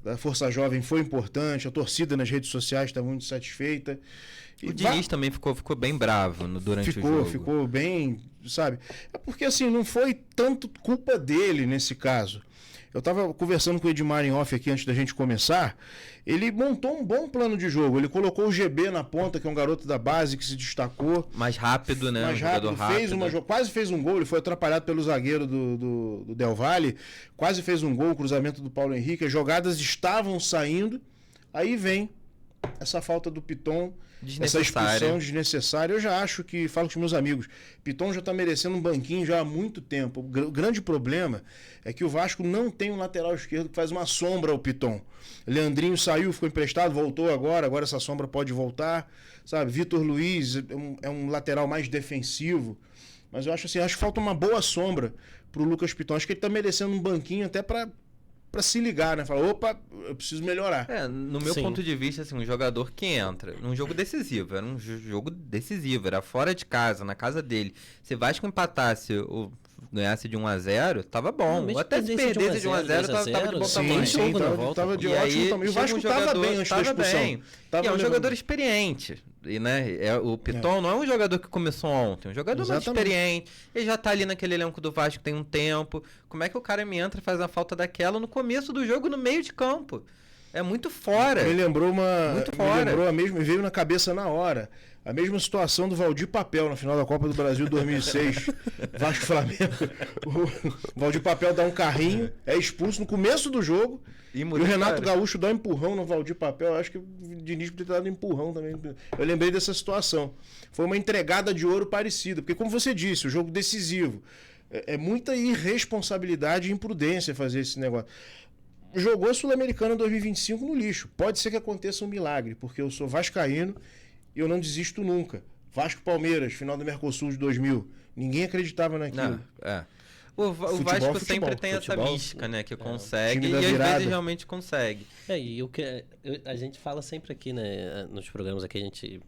da Força Jovem foi importante, a torcida nas redes sociais está muito satisfeita. O Diniz também ficou bem bravo durante o jogo. Ficou bem, sabe? É porque assim, não foi tanto culpa dele nesse caso. Eu estava conversando com o Edmar em off aqui antes da gente começar. Ele montou um bom plano de jogo. Ele colocou o GB na ponta, que é um garoto da base que se destacou. Mais rápido, né? Mais rápido. Quase fez um gol. Ele foi atrapalhado pelo zagueiro do Del Valle. Quase fez um gol, o cruzamento do Paulo Henrique. As jogadas estavam saindo. Aí vem essa falta do Piton. Essa expulsão desnecessária. Eu já acho que, falo com os meus amigos, Piton já está merecendo um banquinho já há muito tempo. O grande problema é que o Vasco não tem um lateral esquerdo que faz uma sombra ao Piton. Leandrinho saiu, ficou emprestado, voltou agora essa sombra pode voltar, sabe? Vitor Luiz é um lateral mais defensivo, mas eu acho assim, acho que falta uma boa sombra pro Lucas Piton. Acho que ele está merecendo um banquinho até para se ligar, né? Falar, opa, eu preciso melhorar. No meu ponto de vista, assim, um jogador que entra num jogo decisivo, era um jogo decisivo, era fora de casa, na casa dele. Se o Vasco empatasse ou ganhasse de 1-0, tava bom. Ou até se perdesse de 1-0, tava de bom tamanho. Sim, tava de ótimo tamanho. E o Vasco tava bem antes da expulsão. E é um jogador experiente. E, né, o Piton não é um jogador que começou ontem, é um jogador mais experiente. Ele já tá ali naquele elenco do Vasco tem um tempo. Como é que o cara me entra e faz a falta daquela no começo do jogo, no meio de campo? É muito fora. Me lembrou me veio na cabeça na hora. A mesma situação do Valdir Papel na final da Copa do Brasil 2006. Vasco e Flamengo. O Valdir Papel dá um carrinho, é expulso no começo do jogo. E o Renato Gaúcho dá um empurrão no Valdir Papel. Eu acho que o Diniz podia ter dado um empurrão também. Eu lembrei dessa situação. Foi uma entregada de ouro parecida. Porque, como você disse, o jogo decisivo. É muita irresponsabilidade e imprudência fazer esse negócio. Jogou a Sul-Americana 2025 no lixo. Pode ser que aconteça um milagre, porque eu sou vascaíno e eu não desisto nunca. Vasco-Palmeiras, final do Mercosul de 2000. Ninguém acreditava naquilo. O Vasco sempre tem essa mística, né? Que consegue e às vezes realmente consegue. E o que a gente fala sempre aqui, né? Nos programas aqui a gente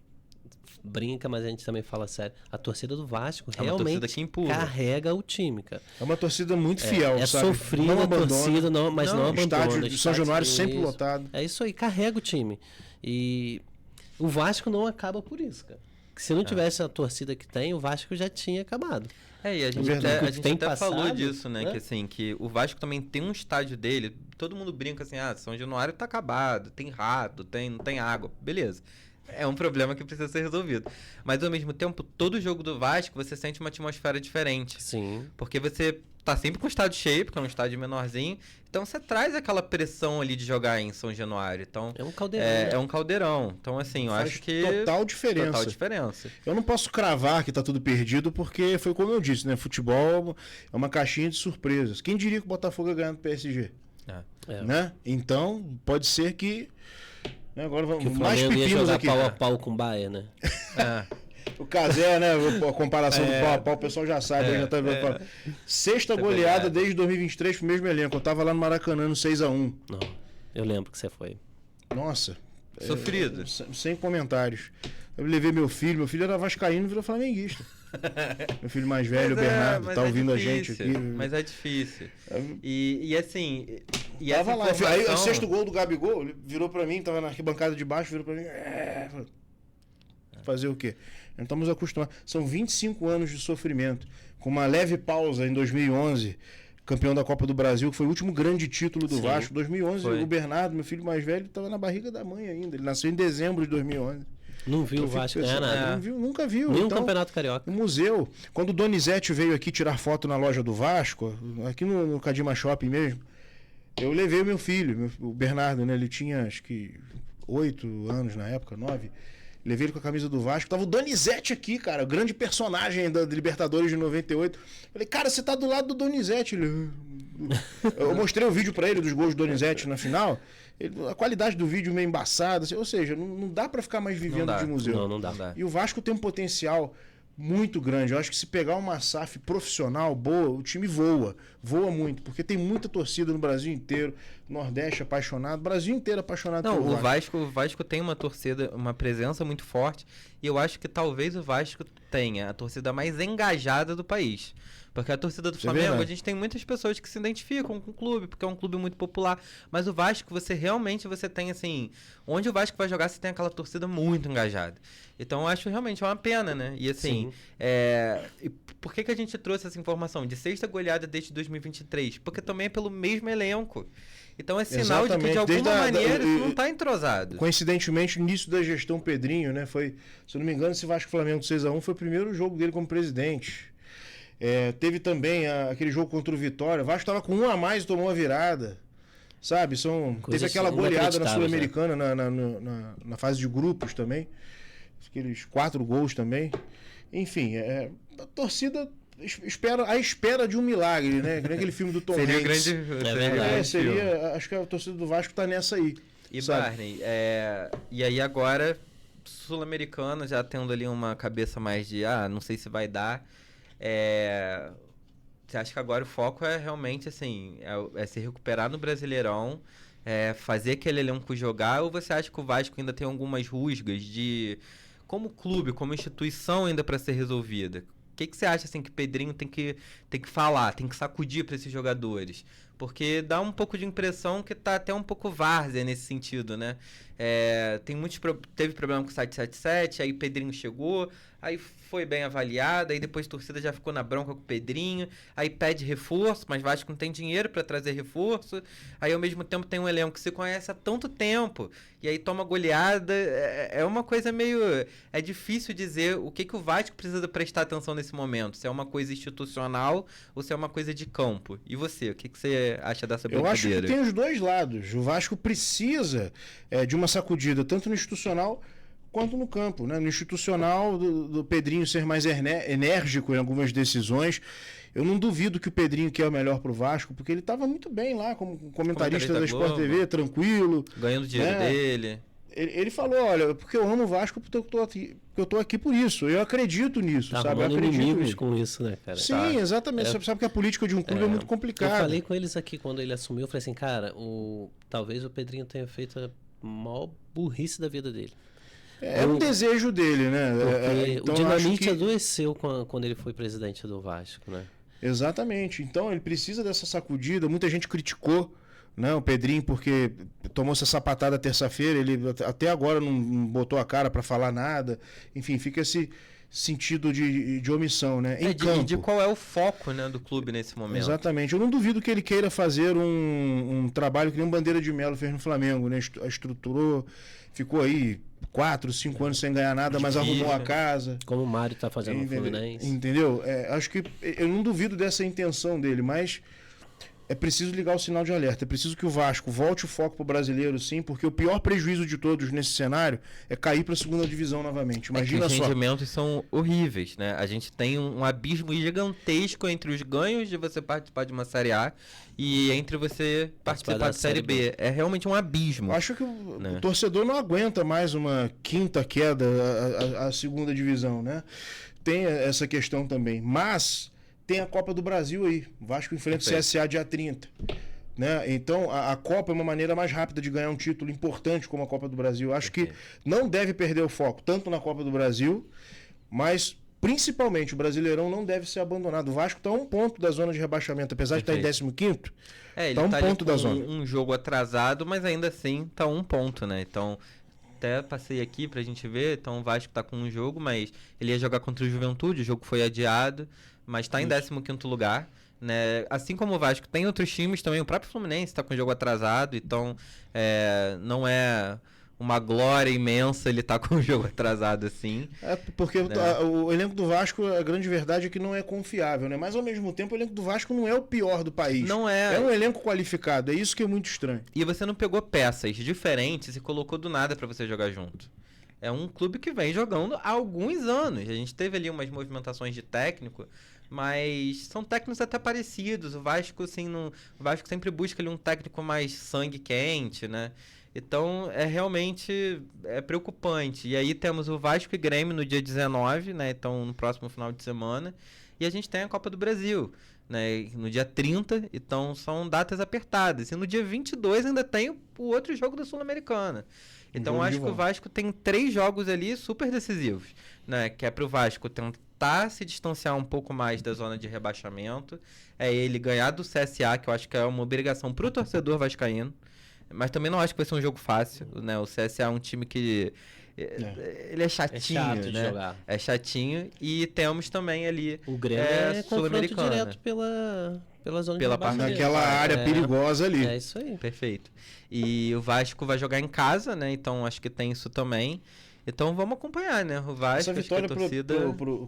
brinca, mas a gente também fala sério. A torcida do Vasco realmente carrega o time, cara. É uma torcida muito fiel, sabe? Sofrida a torcida, mas não abandona. Estádio de São Januário sempre lotado. É isso aí, carrega o time. E o Vasco não acaba por isso, cara. Se não tivesse a torcida que tem, o Vasco já tinha acabado. E a gente até falou disso, né? Que assim, que o Vasco também tem um estádio dele. Todo mundo brinca assim, São Januário tá acabado, tem rato, não tem água. Beleza. É um problema que precisa ser resolvido. Mas ao mesmo tempo, todo jogo do Vasco, você sente uma atmosfera diferente. Sim. Porque você tá sempre com o estádio cheio, porque é um estádio menorzinho. Então você traz aquela pressão ali de jogar em São Januário. Então, é um caldeirão. É um caldeirão. Então, assim, eu acho que total diferença. Eu não posso cravar que tá tudo perdido, porque foi como eu disse, né? Futebol é uma caixinha de surpresas. Quem diria que o Botafogo ia ganhar do PSG? Né? Então, pode ser que... Agora vamos que o Flamengo ia jogar pau a pau com o Bahia, né? O Cazé, né? A comparação do pau a pau, o pessoal já sabe. Já tá... Sexta goleada desde 2023 pro mesmo elenco. Eu tava lá no Maracanã no 6-1. Não, eu lembro que você foi. Nossa. Sofrido. Sem comentários. Eu levei meu filho era vascaíno e virou flamenguista. Meu filho mais velho, o Bernardo, tá ouvindo difícil, a gente aqui. Mas é difícil. E assim... E tava lá. Aí o sexto gol do Gabigol, ele virou pra mim, tava na arquibancada de baixo, virou pra mim... Fazer o quê? Não estamos acostumados. São 25 anos de sofrimento. Com uma leve pausa em 2011, campeão da Copa do Brasil, que foi o último grande título do Vasco, 2011. Foi. O Bernardo, meu filho mais velho, estava na barriga da mãe ainda. Ele nasceu em dezembro de 2011. Não viu o Vasco ganhar nada. Não viu, nunca viu. Nenhum então, campeonato carioca. No museu. Quando o Donizete veio aqui tirar foto na loja do Vasco, aqui no Cadima Shopping mesmo, eu levei o meu filho, o Bernardo, né? Ele tinha acho que 8 anos na época, 9. Levei ele com a camisa do Vasco. Tava o Donizete aqui, cara, o grande personagem da Libertadores de 98. Falei, cara, você tá do lado do Donizete. Eu mostrei o vídeo pra ele dos gols do Donizete na final. A qualidade do vídeo meio embaçada. Ou seja, não dá pra ficar mais vivendo de museu. Não dá. E o Vasco tem um potencial muito grande. Eu acho que se pegar uma SAF profissional boa, o time voa muito, porque tem muita torcida no Brasil inteiro, Nordeste apaixonado, Brasil inteiro apaixonado pelo Vasco. O Vasco tem uma torcida, uma presença muito forte, e eu acho que talvez o Vasco tenha a torcida mais engajada do país. Porque a torcida do Flamengo, a gente tem muitas pessoas que se identificam com o clube, porque é um clube muito popular. Mas o Vasco, você tem, assim... Onde o Vasco vai jogar, você tem aquela torcida muito engajada. Então, eu acho realmente uma pena, né? E, assim... por que a gente trouxe essa informação? De sexta goleada desde 2023? Porque também é pelo mesmo elenco. Então, é sinal de que, de alguma maneira, isso não está entrosado. Coincidentemente, no início da gestão Pedrinho, né? Foi, se eu não me engano, esse Vasco-Flamengo 6-1 foi o primeiro jogo dele como presidente. Teve também aquele jogo contra o Vitória. O Vasco estava com 1 a mais e tomou uma virada. Sabe? Teve aquela goleada na Sul-Americana, na fase de grupos também. Aqueles 4 gols também. Enfim, a torcida espera de um milagre, né? Aquele filme do Tom Hanks. Seria, acho que a torcida do Vasco está nessa aí. E Barney, e aí agora, Sul-Americana já tendo ali uma cabeça mais de, não sei se vai dar. Você acha que agora o foco é realmente assim, se recuperar no Brasileirão, fazer aquele elenco jogar, ou você acha que o Vasco ainda tem algumas rusgas como clube, como instituição ainda para ser resolvida? O que você acha assim que Pedrinho tem que falar, tem que sacudir para esses jogadores? Porque dá um pouco de impressão que tá até um pouco várzea nesse sentido, né? Teve problema com o 777, aí Pedrinho chegou, aí foi bem avaliado, aí depois a torcida já ficou na bronca com o Pedrinho, aí pede reforço, mas Vasco não tem dinheiro para trazer reforço, aí ao mesmo tempo tem um elenco que se conhece há tanto tempo, e aí toma goleada, é uma coisa meio... É difícil dizer o que o Vasco precisa prestar atenção nesse momento, se é uma coisa institucional ou se é uma coisa de campo. E você, o que você acha dessa brincadeira? Eu acho que tem os dois lados. O Vasco precisa de uma sacudida, tanto no institucional quanto no campo, né? No institucional, do Pedrinho ser mais enérgico em algumas decisões. Eu não duvido que o Pedrinho quer o melhor pro Vasco, porque ele estava muito bem lá como comentarista da Sport TV, tranquilo. Ganhando o dinheiro dele. Ele falou, olha, porque eu amo o Vasco, porque eu tô aqui por isso. Eu acredito nisso, sabe? Eu acredito nisso. Com isso, né, cara? Sim, exatamente. Você sabe que a política de um clube é muito complicada. Eu falei com eles aqui quando ele assumiu, eu falei assim, cara, talvez o Pedrinho tenha feito a maior burrice da vida dele. Um desejo dele, né? Então, o Dinamite adoeceu quando ele foi presidente do Vasco, né? Exatamente. Então ele precisa dessa sacudida. Muita gente criticou, né, o Pedrinho porque tomou essa sapatada terça-feira. Ele até agora não botou a cara para falar nada. Enfim, fica esse sentido de omissão, né? De qual é o foco, né, do clube nesse momento. Exatamente. Eu não duvido que ele queira fazer um trabalho que nem o Bandeira de Melo fez no Flamengo, né? Estruturou, ficou aí 4, 5 anos sem ganhar nada, mas arrumou a casa. Como o Mário tá fazendo no Fluminense. Entendeu? Acho que eu não duvido dessa intenção dele, mas é preciso ligar o sinal de alerta. É preciso que o Vasco volte o foco pro brasileiro, sim, porque o pior prejuízo de todos nesse cenário é cair para a segunda divisão novamente. Imagina os só. Os rendimentos são horríveis, né? A gente tem um abismo gigantesco entre os ganhos de você participar de uma Série A e entre você participar da Série B. É realmente um abismo. Acho que o torcedor não aguenta mais uma quinta queda à segunda divisão, né? Tem essa questão também. Mas tem a Copa do Brasil aí. O Vasco enfrenta o CSA dia 30. Né? Então, a Copa é uma maneira mais rápida de ganhar um título importante como a Copa do Brasil. Acho que não deve perder o foco, tanto na Copa do Brasil, mas principalmente o Brasileirão não deve ser abandonado. O Vasco está a 1 ponto da zona de rebaixamento, apesar de estar em 15º. Ele está 1 ponto da zona. Um jogo atrasado, mas ainda assim está 1 ponto, né? Então, até passei aqui pra gente ver. Então, o Vasco está com um jogo, mas ele ia jogar contra o Juventude, o jogo foi adiado. Mas está em 15º lugar. né? Assim como o Vasco, tem outros times também, o próprio Fluminense está com o jogo atrasado, então não é uma glória imensa ele tá com o jogo atrasado assim. Porque o elenco do Vasco, a grande verdade é que não é confiável, né? Mas ao mesmo tempo o elenco do Vasco não é o pior do país. Não é. É um elenco qualificado, é isso que é muito estranho. E você não pegou peças diferentes e colocou do nada para você jogar junto. É um clube que vem jogando há alguns anos. A gente teve ali umas movimentações de técnico, mas são técnicos até parecidos. O Vasco, assim, o Vasco sempre busca ali um técnico mais sangue quente, né? Então, realmente preocupante. E aí temos o Vasco e Grêmio no dia 19, né? Então, no próximo final de semana. E a gente tem a Copa do Brasil, né? No dia 30. Então, são datas apertadas. E no dia 22 ainda tem o outro jogo da Sul-Americana. Então, acho que o Vasco tem 3 jogos ali super decisivos, né? Que é pro Vasco tentar se distanciar um pouco mais da zona de rebaixamento. É ele ganhar do CSA, que eu acho que é uma obrigação pro torcedor vascaíno. Mas também não acho que vai ser um jogo fácil, né? O CSA é um time que... Ele é chatinho, chato de né? jogar. É chatinho. E temos também ali o Grêmio confronto direto pela zona de rebaixamento. Naquela área perigosa ali. É isso aí. Perfeito. E o Vasco vai jogar em casa, né? Então acho que tem isso também. Então vamos acompanhar, né? O Vasco, essa vitória torcida...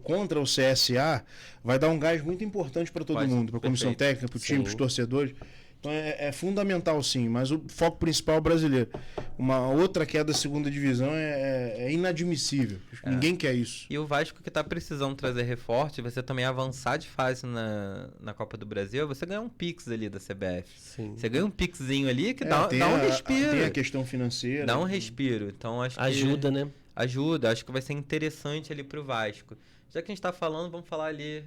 contra o CSA vai dar um gás muito importante para todo mundo, para a comissão técnica, para o time, para os torcedores. Então é fundamental, sim, mas o foco principal é o brasileiro. Uma outra queda da segunda divisão é inadmissível. Ninguém quer isso. E o Vasco que está precisando trazer reforço, você também avançar de fase na Copa do Brasil, você ganhar um Pix ali da CBF. Sim. Você ganha um Pixzinho ali que dá um respiro. Tem a questão financeira. Dá um respiro. Então acho que ajuda, né? Ajuda. Acho que vai ser interessante ali pro Vasco. Já que a gente está falando, vamos falar ali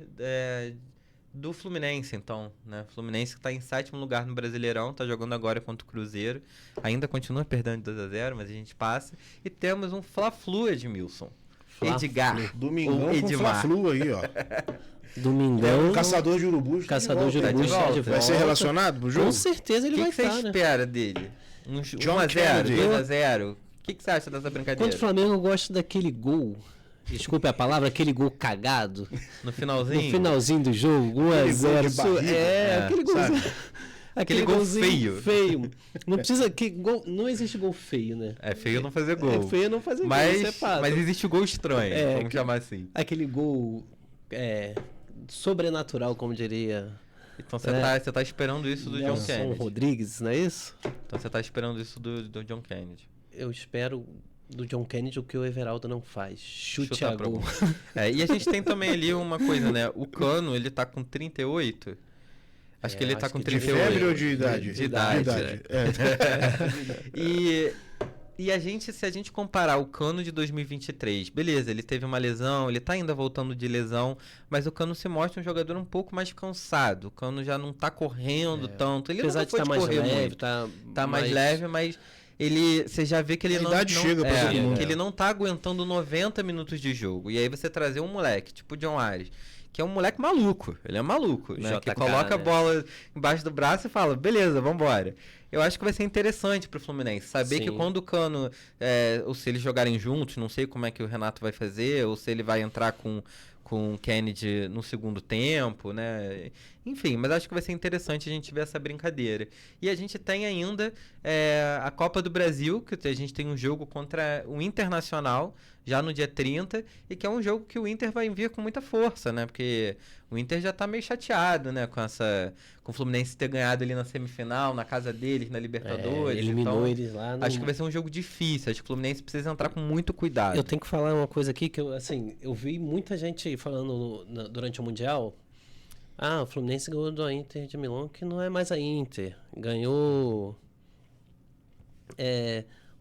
do Fluminense, então, né? Fluminense que tá em 7º lugar no Brasileirão, tá jogando agora contra o Cruzeiro. Ainda continua perdendo 2-0, mas a gente passa. E temos um Fla-Flu, Edmilson. Edgar. Domingão com Fla-Flu aí, ó. Domingão. Caçador de Urubus. Caçador de Urubus tá de volta. Vai ser relacionado pro jogo? Com certeza ele vai estar, O que você espera dele? 1-0, 2-0? O que você acha dessa brincadeira? Contra o Flamengo eu gosto daquele gol. Desculpe a palavra, aquele gol cagado. No finalzinho? No finalzinho do jogo, 1-0. Aquele golzinho. Aquele gol feio. Não precisa. Não existe gol feio, né? É feio não fazer gol. É feio não fazer gol, isso é fato. Mas existe o gol estranho, vamos chamar assim. Aquele gol sobrenatural, como diria. Então você tá esperando isso do John Kennedy. Rodrigues, não é isso? Então você tá esperando isso do John Kennedy. Eu espero do John Kennedy o que o Everaldo não faz. Chute a gol. E a gente tem também ali uma coisa, né? O Cano, ele tá com 38. Acho que ele tá com 38. De febre ou de idade? De idade. E a gente, se a gente comparar o Cano de 2023, beleza, ele teve uma lesão, ele tá ainda voltando de lesão, mas o Cano se mostra um jogador um pouco mais cansado. O Cano já não tá correndo tanto. Ele apesar não foi de correr mais leve, muito. Tá mais leve, mas você já vê que ele ele não tá aguentando 90 minutos de jogo. E aí você trazer um moleque, tipo o John Ares, que é um moleque maluco. Ele é maluco, né? Que coloca a bola embaixo do braço e fala, beleza, vambora. Eu acho que vai ser interessante pro Fluminense. Saber que quando o Cano, ou se eles jogarem juntos, não sei como é que o Renato vai fazer, ou se ele vai entrar com o Kennedy no segundo tempo, né? Enfim, mas acho que vai ser interessante a gente ver essa brincadeira. E a gente tem ainda a Copa do Brasil, que a gente tem um jogo contra o Internacional, já no dia 30, e que é um jogo que o Inter vai vir com muita força, né? Porque o Inter já tá meio chateado, né? Com o Fluminense ter ganhado ali na semifinal, na casa deles, na Libertadores. Eliminou eles lá. Acho que vai ser um jogo difícil. Acho que o Fluminense precisa entrar com muito cuidado. Eu tenho que falar uma coisa aqui que eu vi muita gente falando durante o Mundial. O Fluminense ganhou do Inter de Milão, que não é mais a Inter. Ganhou...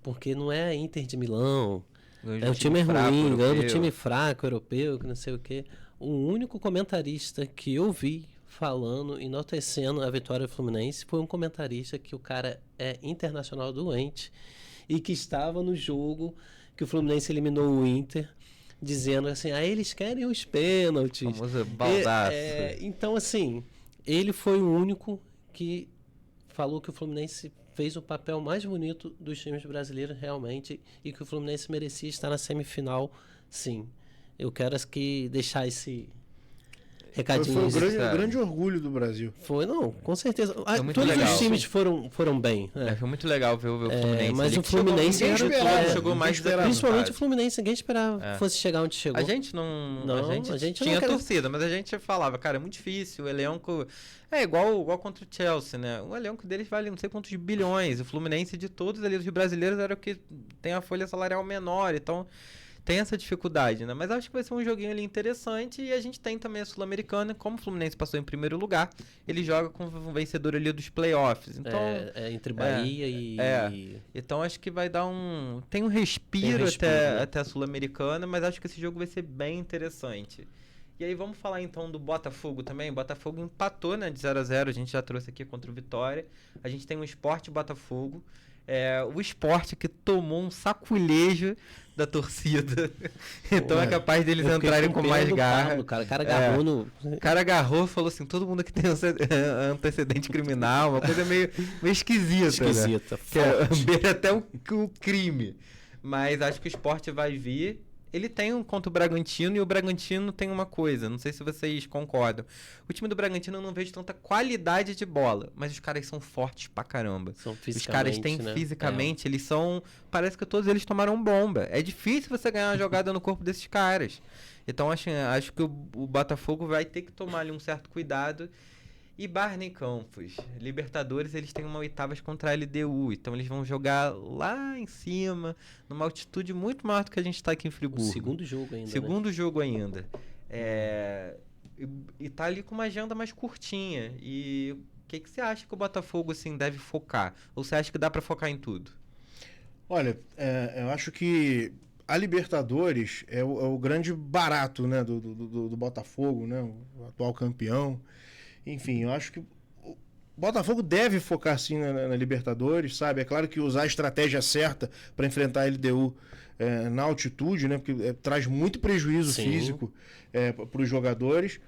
porque não é a Inter de Milão. É um time ruim, ganhou um time fraco, europeu, que não sei o quê. O único comentarista que eu vi falando, enaltecendo a vitória do Fluminense, foi um comentarista que o cara é internacional doente e que estava no jogo que o Fluminense eliminou o Inter, dizendo assim, eles querem os pênaltis. O famoso baldaço. Então, assim, ele foi o único que falou que o Fluminense fez o papel mais bonito dos times brasileiros realmente e que o Fluminense merecia estar na semifinal, sim. Eu quero deixar recadinhos. Foi o grande orgulho do Brasil. Foi, não, com certeza. Todos legal. os times foram bem. Foi muito legal ver o Fluminense. Mas o Fluminense chegou mais principalmente o Fluminense, ninguém esperava que fosse chegar onde chegou. A gente a gente tinha torcida, mas a gente falava, cara, é muito difícil, o elenco é igual contra o Chelsea, né? O elenco deles vale não sei quantos bilhões, o Fluminense de todos ali, os brasileiros era o que tem a folha salarial menor, então tem essa dificuldade, né? Mas acho que vai ser um joguinho ali interessante e a gente tem também a Sul-Americana, como o Fluminense passou em primeiro lugar, ele joga com o vencedor ali dos playoffs. Então, entre Bahia e... Então acho que vai dar tem um respiro, até a Sul-Americana, mas acho que esse jogo vai ser bem interessante. E aí vamos falar então do Botafogo também. O Botafogo empatou, né, de 0-0, a gente já trouxe aqui contra o Vitória. A gente tem o Sport Botafogo. O Sport que tomou um saculejo da torcida. Então é capaz deles entrarem com mais garra. O cara agarrou no... O cara agarrou e falou assim, todo mundo que tem antecedente criminal, uma coisa meio esquisita. Esquisita. Né? Que é beira até o crime. Mas acho que o Sport vai vir. Ele tem um contra o Bragantino e o Bragantino tem uma coisa, não sei se vocês concordam. O time do Bragantino eu não vejo tanta qualidade de bola, mas os caras são fortes pra caramba. Os caras têm fisicamente, eles são... Parece que todos eles tomaram bomba. É difícil você ganhar uma jogada no corpo desses caras. Então acho que o Botafogo vai ter que tomar ali um certo cuidado. E Barney Campos, Libertadores, eles têm uma oitavas contra a LDU, então eles vão jogar lá em cima, numa altitude muito maior do que a gente está aqui em Friburgo. Segundo jogo ainda. Jogo ainda. E tá ali com uma agenda mais curtinha. E o que você acha que o Botafogo assim, deve focar? Ou você acha que dá para focar em tudo? Olha, eu acho que a Libertadores é o grande barato, né, do Botafogo, né, o atual campeão. Enfim, eu acho que o Botafogo deve focar sim na Libertadores, sabe? É claro que usar a estratégia certa para enfrentar a LDU na altitude, né? Porque traz muito prejuízo físico para os jogadores.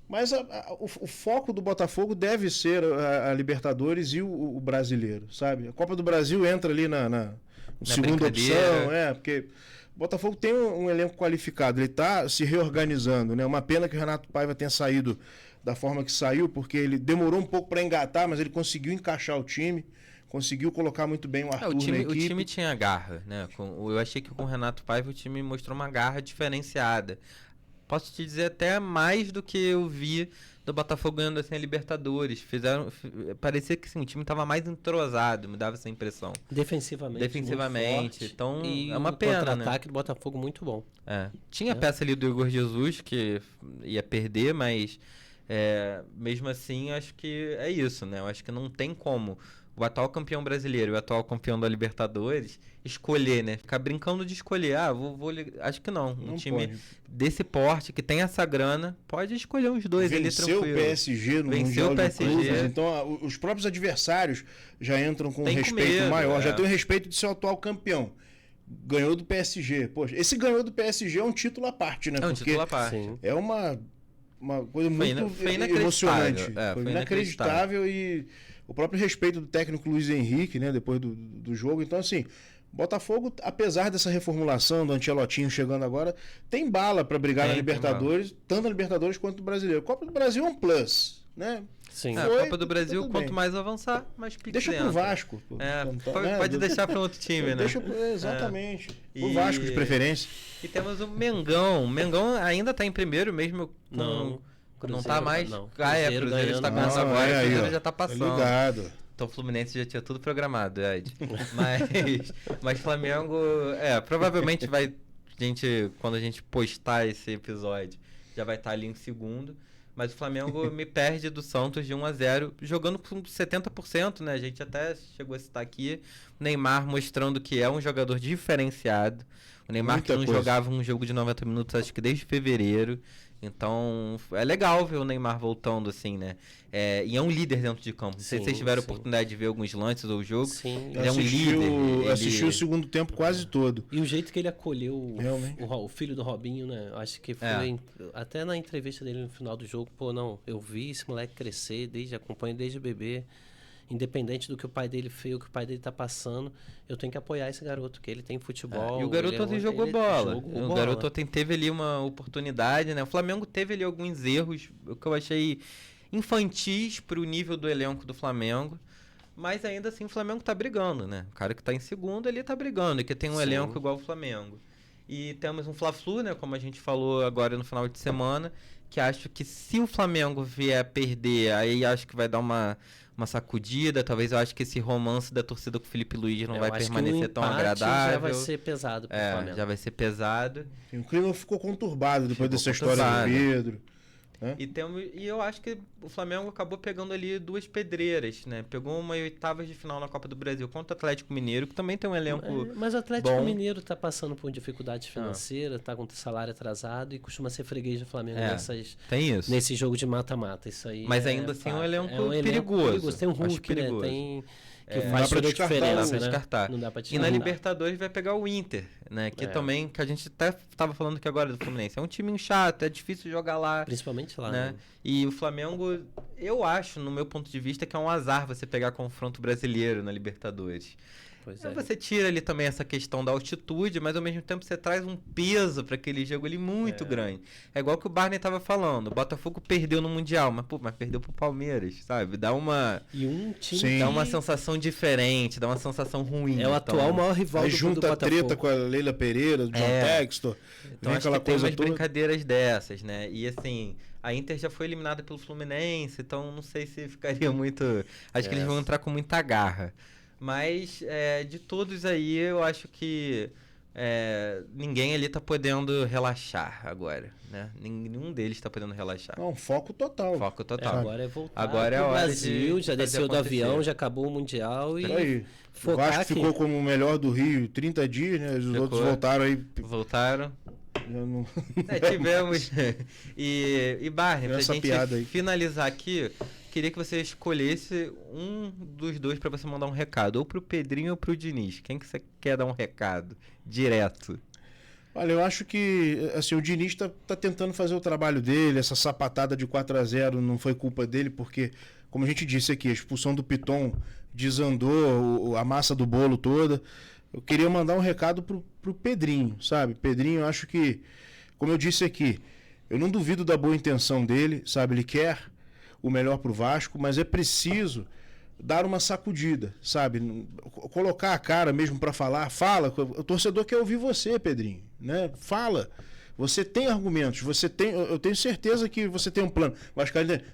Mas o foco do Botafogo deve ser a Libertadores e o brasileiro, sabe? A Copa do Brasil entra ali na segunda opção, porque o Botafogo tem um elenco qualificado, ele está se reorganizando, né? Uma pena que o Renato Paiva tenha saído da forma que saiu, porque ele demorou um pouco para engatar, mas ele conseguiu encaixar o time, conseguiu colocar muito bem o Arthur na equipe. O time tinha garra, né? Eu achei que com o Renato Paiva o time mostrou uma garra diferenciada. Posso te dizer até mais do que eu vi do Botafogo ganhando assim a Libertadores. Parecia que sim, o time estava mais entrosado, me dava essa impressão. Defensivamente. Então e é uma pena, né? Contra-ataque do Botafogo muito bom. Tinha peça ali do Igor Jesus que ia perder, mas mesmo assim acho que é isso, né? Eu acho que não tem como o atual campeão brasileiro e o atual campeão da Libertadores escolher, né? Ficar brincando de escolher. Acho que não. Um time pode. Desse porte, que tem essa grana, pode escolher uns dois ali tranquilo. Venceu o PSG no Mundial de Clubes. Então, os próprios adversários já entram com um respeito maior. Já tem o respeito de ser o atual campeão. Ganhou do PSG. Poxa, esse ganhou do PSG é um título à parte, né? É um título à parte. É uma coisa muito emocionante. Foi inacreditável e o próprio respeito do técnico Luiz Henrique, né, depois do jogo. Então, assim, Botafogo, apesar dessa reformulação do Ancelotinho chegando agora, tem bala para brigar na Libertadores, tanto na Libertadores quanto no Brasileiro. A Copa do Brasil é um plus, né? Sim. A Copa do Brasil, quanto mais avançar, mais pique deixa pro Vasco. Pode deixar para outro time, né? Exatamente. O Vasco de preferência. E temos o Mengão. O Mengão ainda tá em primeiro, mesmo com... Não tá mais. Cruzeiro está começando agora, o Cruzeiro já tá passando. Ligado. Então o Fluminense já tinha tudo programado, Ed. Mas Flamengo, provavelmente vai, quando a gente postar esse episódio, já vai estar ali em segundo. Mas o Flamengo me perde do Santos de 1-0, jogando com 70%, né? A gente até chegou a citar aqui. O Neymar mostrando que é um jogador diferenciado. O Neymar que não jogava um jogo de 90 minutos, acho que desde fevereiro. Então, é legal ver o Neymar voltando, assim, né? E é um líder dentro de campo. Não sei se vocês tiveram a oportunidade de ver alguns lances do jogo. Sim. Ele é um líder. Assisti o segundo tempo quase todo. E o jeito que ele acolheu o filho do Robinho, né? Acho que foi... Até na entrevista dele no final do jogo, eu vi esse moleque crescer, acompanho desde bebê. independente do que o pai dele fez, o que o pai dele tá passando, eu tenho que apoiar esse garoto, que ele tem futebol. E o garoto ontem jogou bola. O garoto ontem teve ali uma oportunidade, né? O Flamengo teve ali alguns erros, o que eu achei infantis pro nível do elenco do Flamengo. Mas ainda assim o Flamengo tá brigando, né? O cara que tá em segundo, ele tá brigando, e que tem um elenco igual o Flamengo. E temos um Fla-Flu, né? Como a gente falou agora no final de semana, que acho que se o Flamengo vier a perder, aí acho que vai dar uma sacudida. Talvez eu acho que esse romance da torcida com o Felipe Luiz não vai permanecer tão agradável. Já vai ser pesado pro Flamengo. Já vai ser pesado. E o clima ficou conturbado depois dessa história do Pedro. E eu acho que o Flamengo acabou pegando ali 2 pedreiras, né? Pegou uma oitavas de final na Copa do Brasil contra o Atlético Mineiro, que também tem um elenco mas o Atlético Mineiro tá passando por dificuldade financeira, tá com o salário atrasado e costuma ser freguês do Flamengo tem isso. nesse jogo de mata-mata. Isso aí mas ainda assim é um elenco perigoso. Tem um Hulk, né? Tem... Que faz toda a diferença, Não dá pra descartar. E na Libertadores vai pegar o Inter, né? Que também, que a gente até tava falando aqui agora do Fluminense. É um time chato, é difícil jogar lá. Principalmente lá, né? E o Flamengo, eu acho, no meu ponto de vista, que é um azar você pegar confronto brasileiro na Libertadores. Pois Aí você tira ali também essa questão da altitude, mas ao mesmo tempo você traz um peso para aquele jogo ali muito grande. É igual que o Barney tava falando, o Botafogo perdeu no Mundial, mas perdeu pro Palmeiras, sabe? Dá uma dá uma sensação diferente, dá uma sensação ruim. É o atual maior rival do Botafogo. Junta a treta com a Leila Pereira, do John Textor. Então acho que tem umas brincadeiras dessas, né? E assim, a Inter já foi eliminada pelo Fluminense, então não sei se ficaria muito... Acho que eles vão entrar com muita garra. Mas, de todos aí, eu acho que ninguém ali tá podendo relaxar agora, né? Nenhum deles tá podendo relaxar. Não, foco total. Foco total. Agora é voltar agora é pro hora Brasil, já desceu do avião, já acabou o Mundial e aí. O Vasco ficou como o melhor do Rio 30 dias, né? Os outros voltaram aí. Voltaram. Não... tivemos. E Barney, pra gente finalizar aqui... Queria que você escolhesse um dos dois para você mandar um recado, ou pro Pedrinho ou pro Diniz. Quem que você quer dar um recado direto? Olha, eu acho que assim, o Diniz tá tentando fazer o trabalho dele, essa sapatada de 4-0 não foi culpa dele, porque, como a gente disse aqui, a expulsão do Piton desandou a massa do bolo toda. Eu queria mandar um recado pro Pedrinho, sabe? Pedrinho, eu acho que, como eu disse aqui, eu não duvido da boa intenção dele, sabe? Ele quer o melhor pro Vasco, mas é preciso dar uma sacudida, sabe? Colocar a cara mesmo para falar. Fala, o torcedor quer ouvir você, Pedrinho, né? Fala. Você tem argumentos, eu tenho certeza que você tem um plano. Mas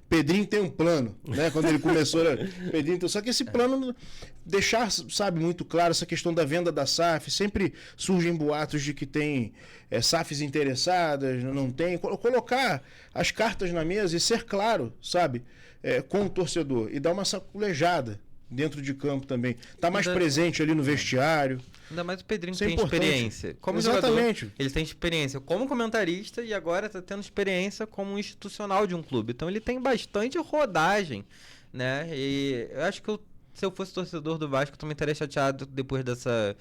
Pedrinho tem um plano, né? Quando ele começou, Pedrinho, só que esse plano deixar, sabe, muito claro essa questão da venda da SAF, sempre surgem boatos de que tem SAFs interessadas, não tem, colocar as cartas na mesa e ser claro, sabe, com o torcedor e dar uma saculejada dentro de campo também, tá mais presente ali no vestiário. Ainda mais o Pedrinho tem experiência. Como jogador, ele tem experiência como comentarista e agora está tendo experiência como institucional de um clube. Então ele tem bastante rodagem, né? E eu acho que se eu fosse torcedor do Vasco, eu também estaria chateado depois dessa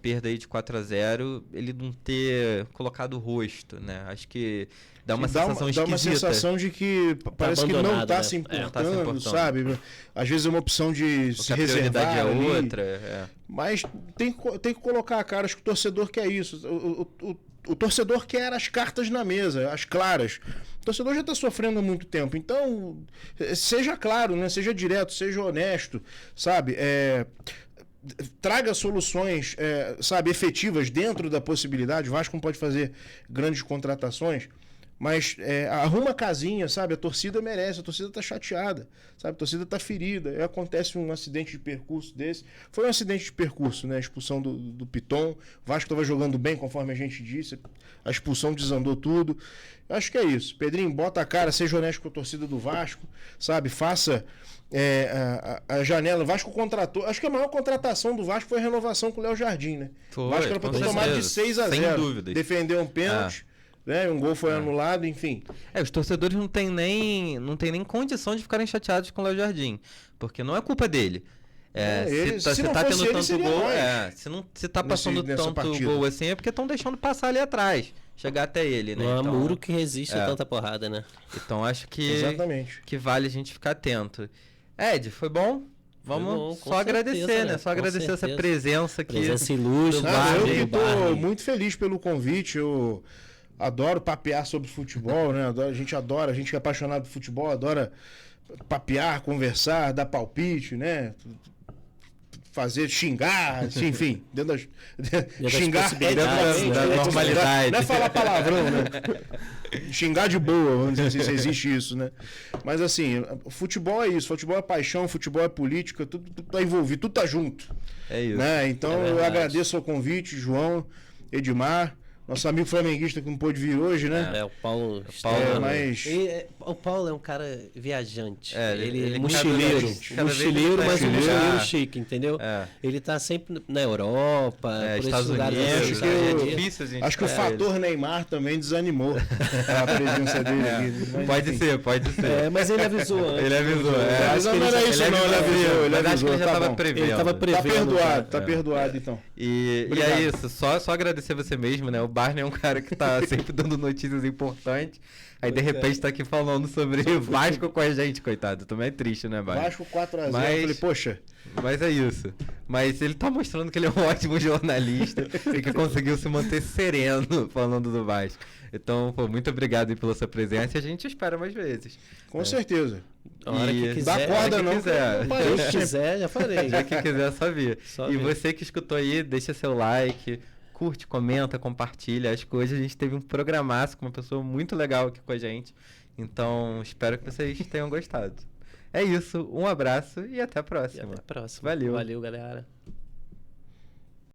perda aí de 4-0, ele não ter colocado o rosto, né? Acho que dá uma sensação esquisita. Dá uma sensação de que parece que não está se importando, sabe? Às vezes é uma opção de se reservar. A prioridade é outra. Mas tem que colocar a cara, acho que o torcedor quer isso. O torcedor quer as cartas na mesa, as claras. O torcedor já está sofrendo há muito tempo. Então, seja claro, né? Seja direto, seja honesto, sabe? Traga soluções, sabe, efetivas dentro da possibilidade. O Vasco não pode fazer grandes contratações, mas arruma a casinha, sabe? A torcida merece, a torcida tá chateada, sabe? A torcida tá ferida. Aí acontece um acidente de percurso desse. Foi um acidente de percurso, né? A expulsão do Piton. O Vasco estava jogando bem, conforme a gente disse. A expulsão desandou tudo. Eu acho que é isso. Pedrinho, bota a cara, seja honesto com a torcida do Vasco, sabe? Faça a janela. O Vasco contratou. Acho que a maior contratação do Vasco foi a renovação com o Léo Jardim, né? O Vasco era para ter tomado de 6-0. Sem dúvida. Defendeu um pênalti. Né? Um gol foi anulado, enfim. Os torcedores não têm nem condição de ficarem chateados com o Léo Jardim, porque não é culpa dele. Se tá tendo tanto gol, se tá passando tanto gol assim, é porque estão deixando passar ali atrás, chegar até ele, né? Não há muro que resiste a tanta porrada, né? Então acho que vale a gente ficar atento. Ed, foi bom? vamos com só agradecer, certeza, né? Só com agradecer essa certeza. presença aqui. Presença ilustre. Eu do que Barney. tô muito feliz pelo convite. Eu adoro papear sobre futebol, né? A gente que é apaixonado por futebol, adora papear, conversar, dar palpite, né? Fazer, xingar, assim, enfim, dentro das xingar possibilidades, da normalidade. Não é falar palavrão, né? Xingar de boa, vamos dizer assim, se existe isso, né? Mas assim, futebol é isso, futebol é paixão, futebol é política, tudo tá envolvido, tudo tá junto. É isso. Né? Então eu agradeço o convite, João, Edmar, nosso amigo flamenguista que não pôde vir hoje, né? O Paulo. Mas... O Paulo é um cara viajante. Ele é mochileiro. Mochileiro, mas um mochileiro chique, entendeu? Ele tá sempre na Europa, por Estados esses lugares. Unidos. É difícil, gente. Acho que o fator Neymar também desanimou a presença dele aqui. Mas, pode ser. Mas ele avisou antes. Ele avisou. Não era isso, não. Ele avisou. Mas acho que ele já tava prevendo. Ele tava prevendo. Tá perdoado, então. E é isso. Só agradecer você mesmo, né? O Barney é um cara que tá sempre dando notícias importantes. Aí, de repente, tá aqui falando sobre o Vasco com a gente, coitado. Também é triste, né, Barney? Vasco 4x0. Eu falei, poxa. Mas é isso. Mas ele tá mostrando que ele é um ótimo jornalista e que conseguiu se manter sereno falando do Vasco. Então, pô, muito obrigado aí pela sua presença e a gente espera mais vezes. Com certeza. A hora que quiser. Dá corda não. Se quiser, já falei. Já que quiser, só vir. Só e vir. você que escutou aí, deixa seu like, curte, comenta, compartilha. Acho que hoje a gente teve um programaço com uma pessoa muito legal aqui com a gente. Então, espero que vocês tenham gostado. É isso, um abraço e até a próxima. Até a próxima. Valeu. Valeu, galera.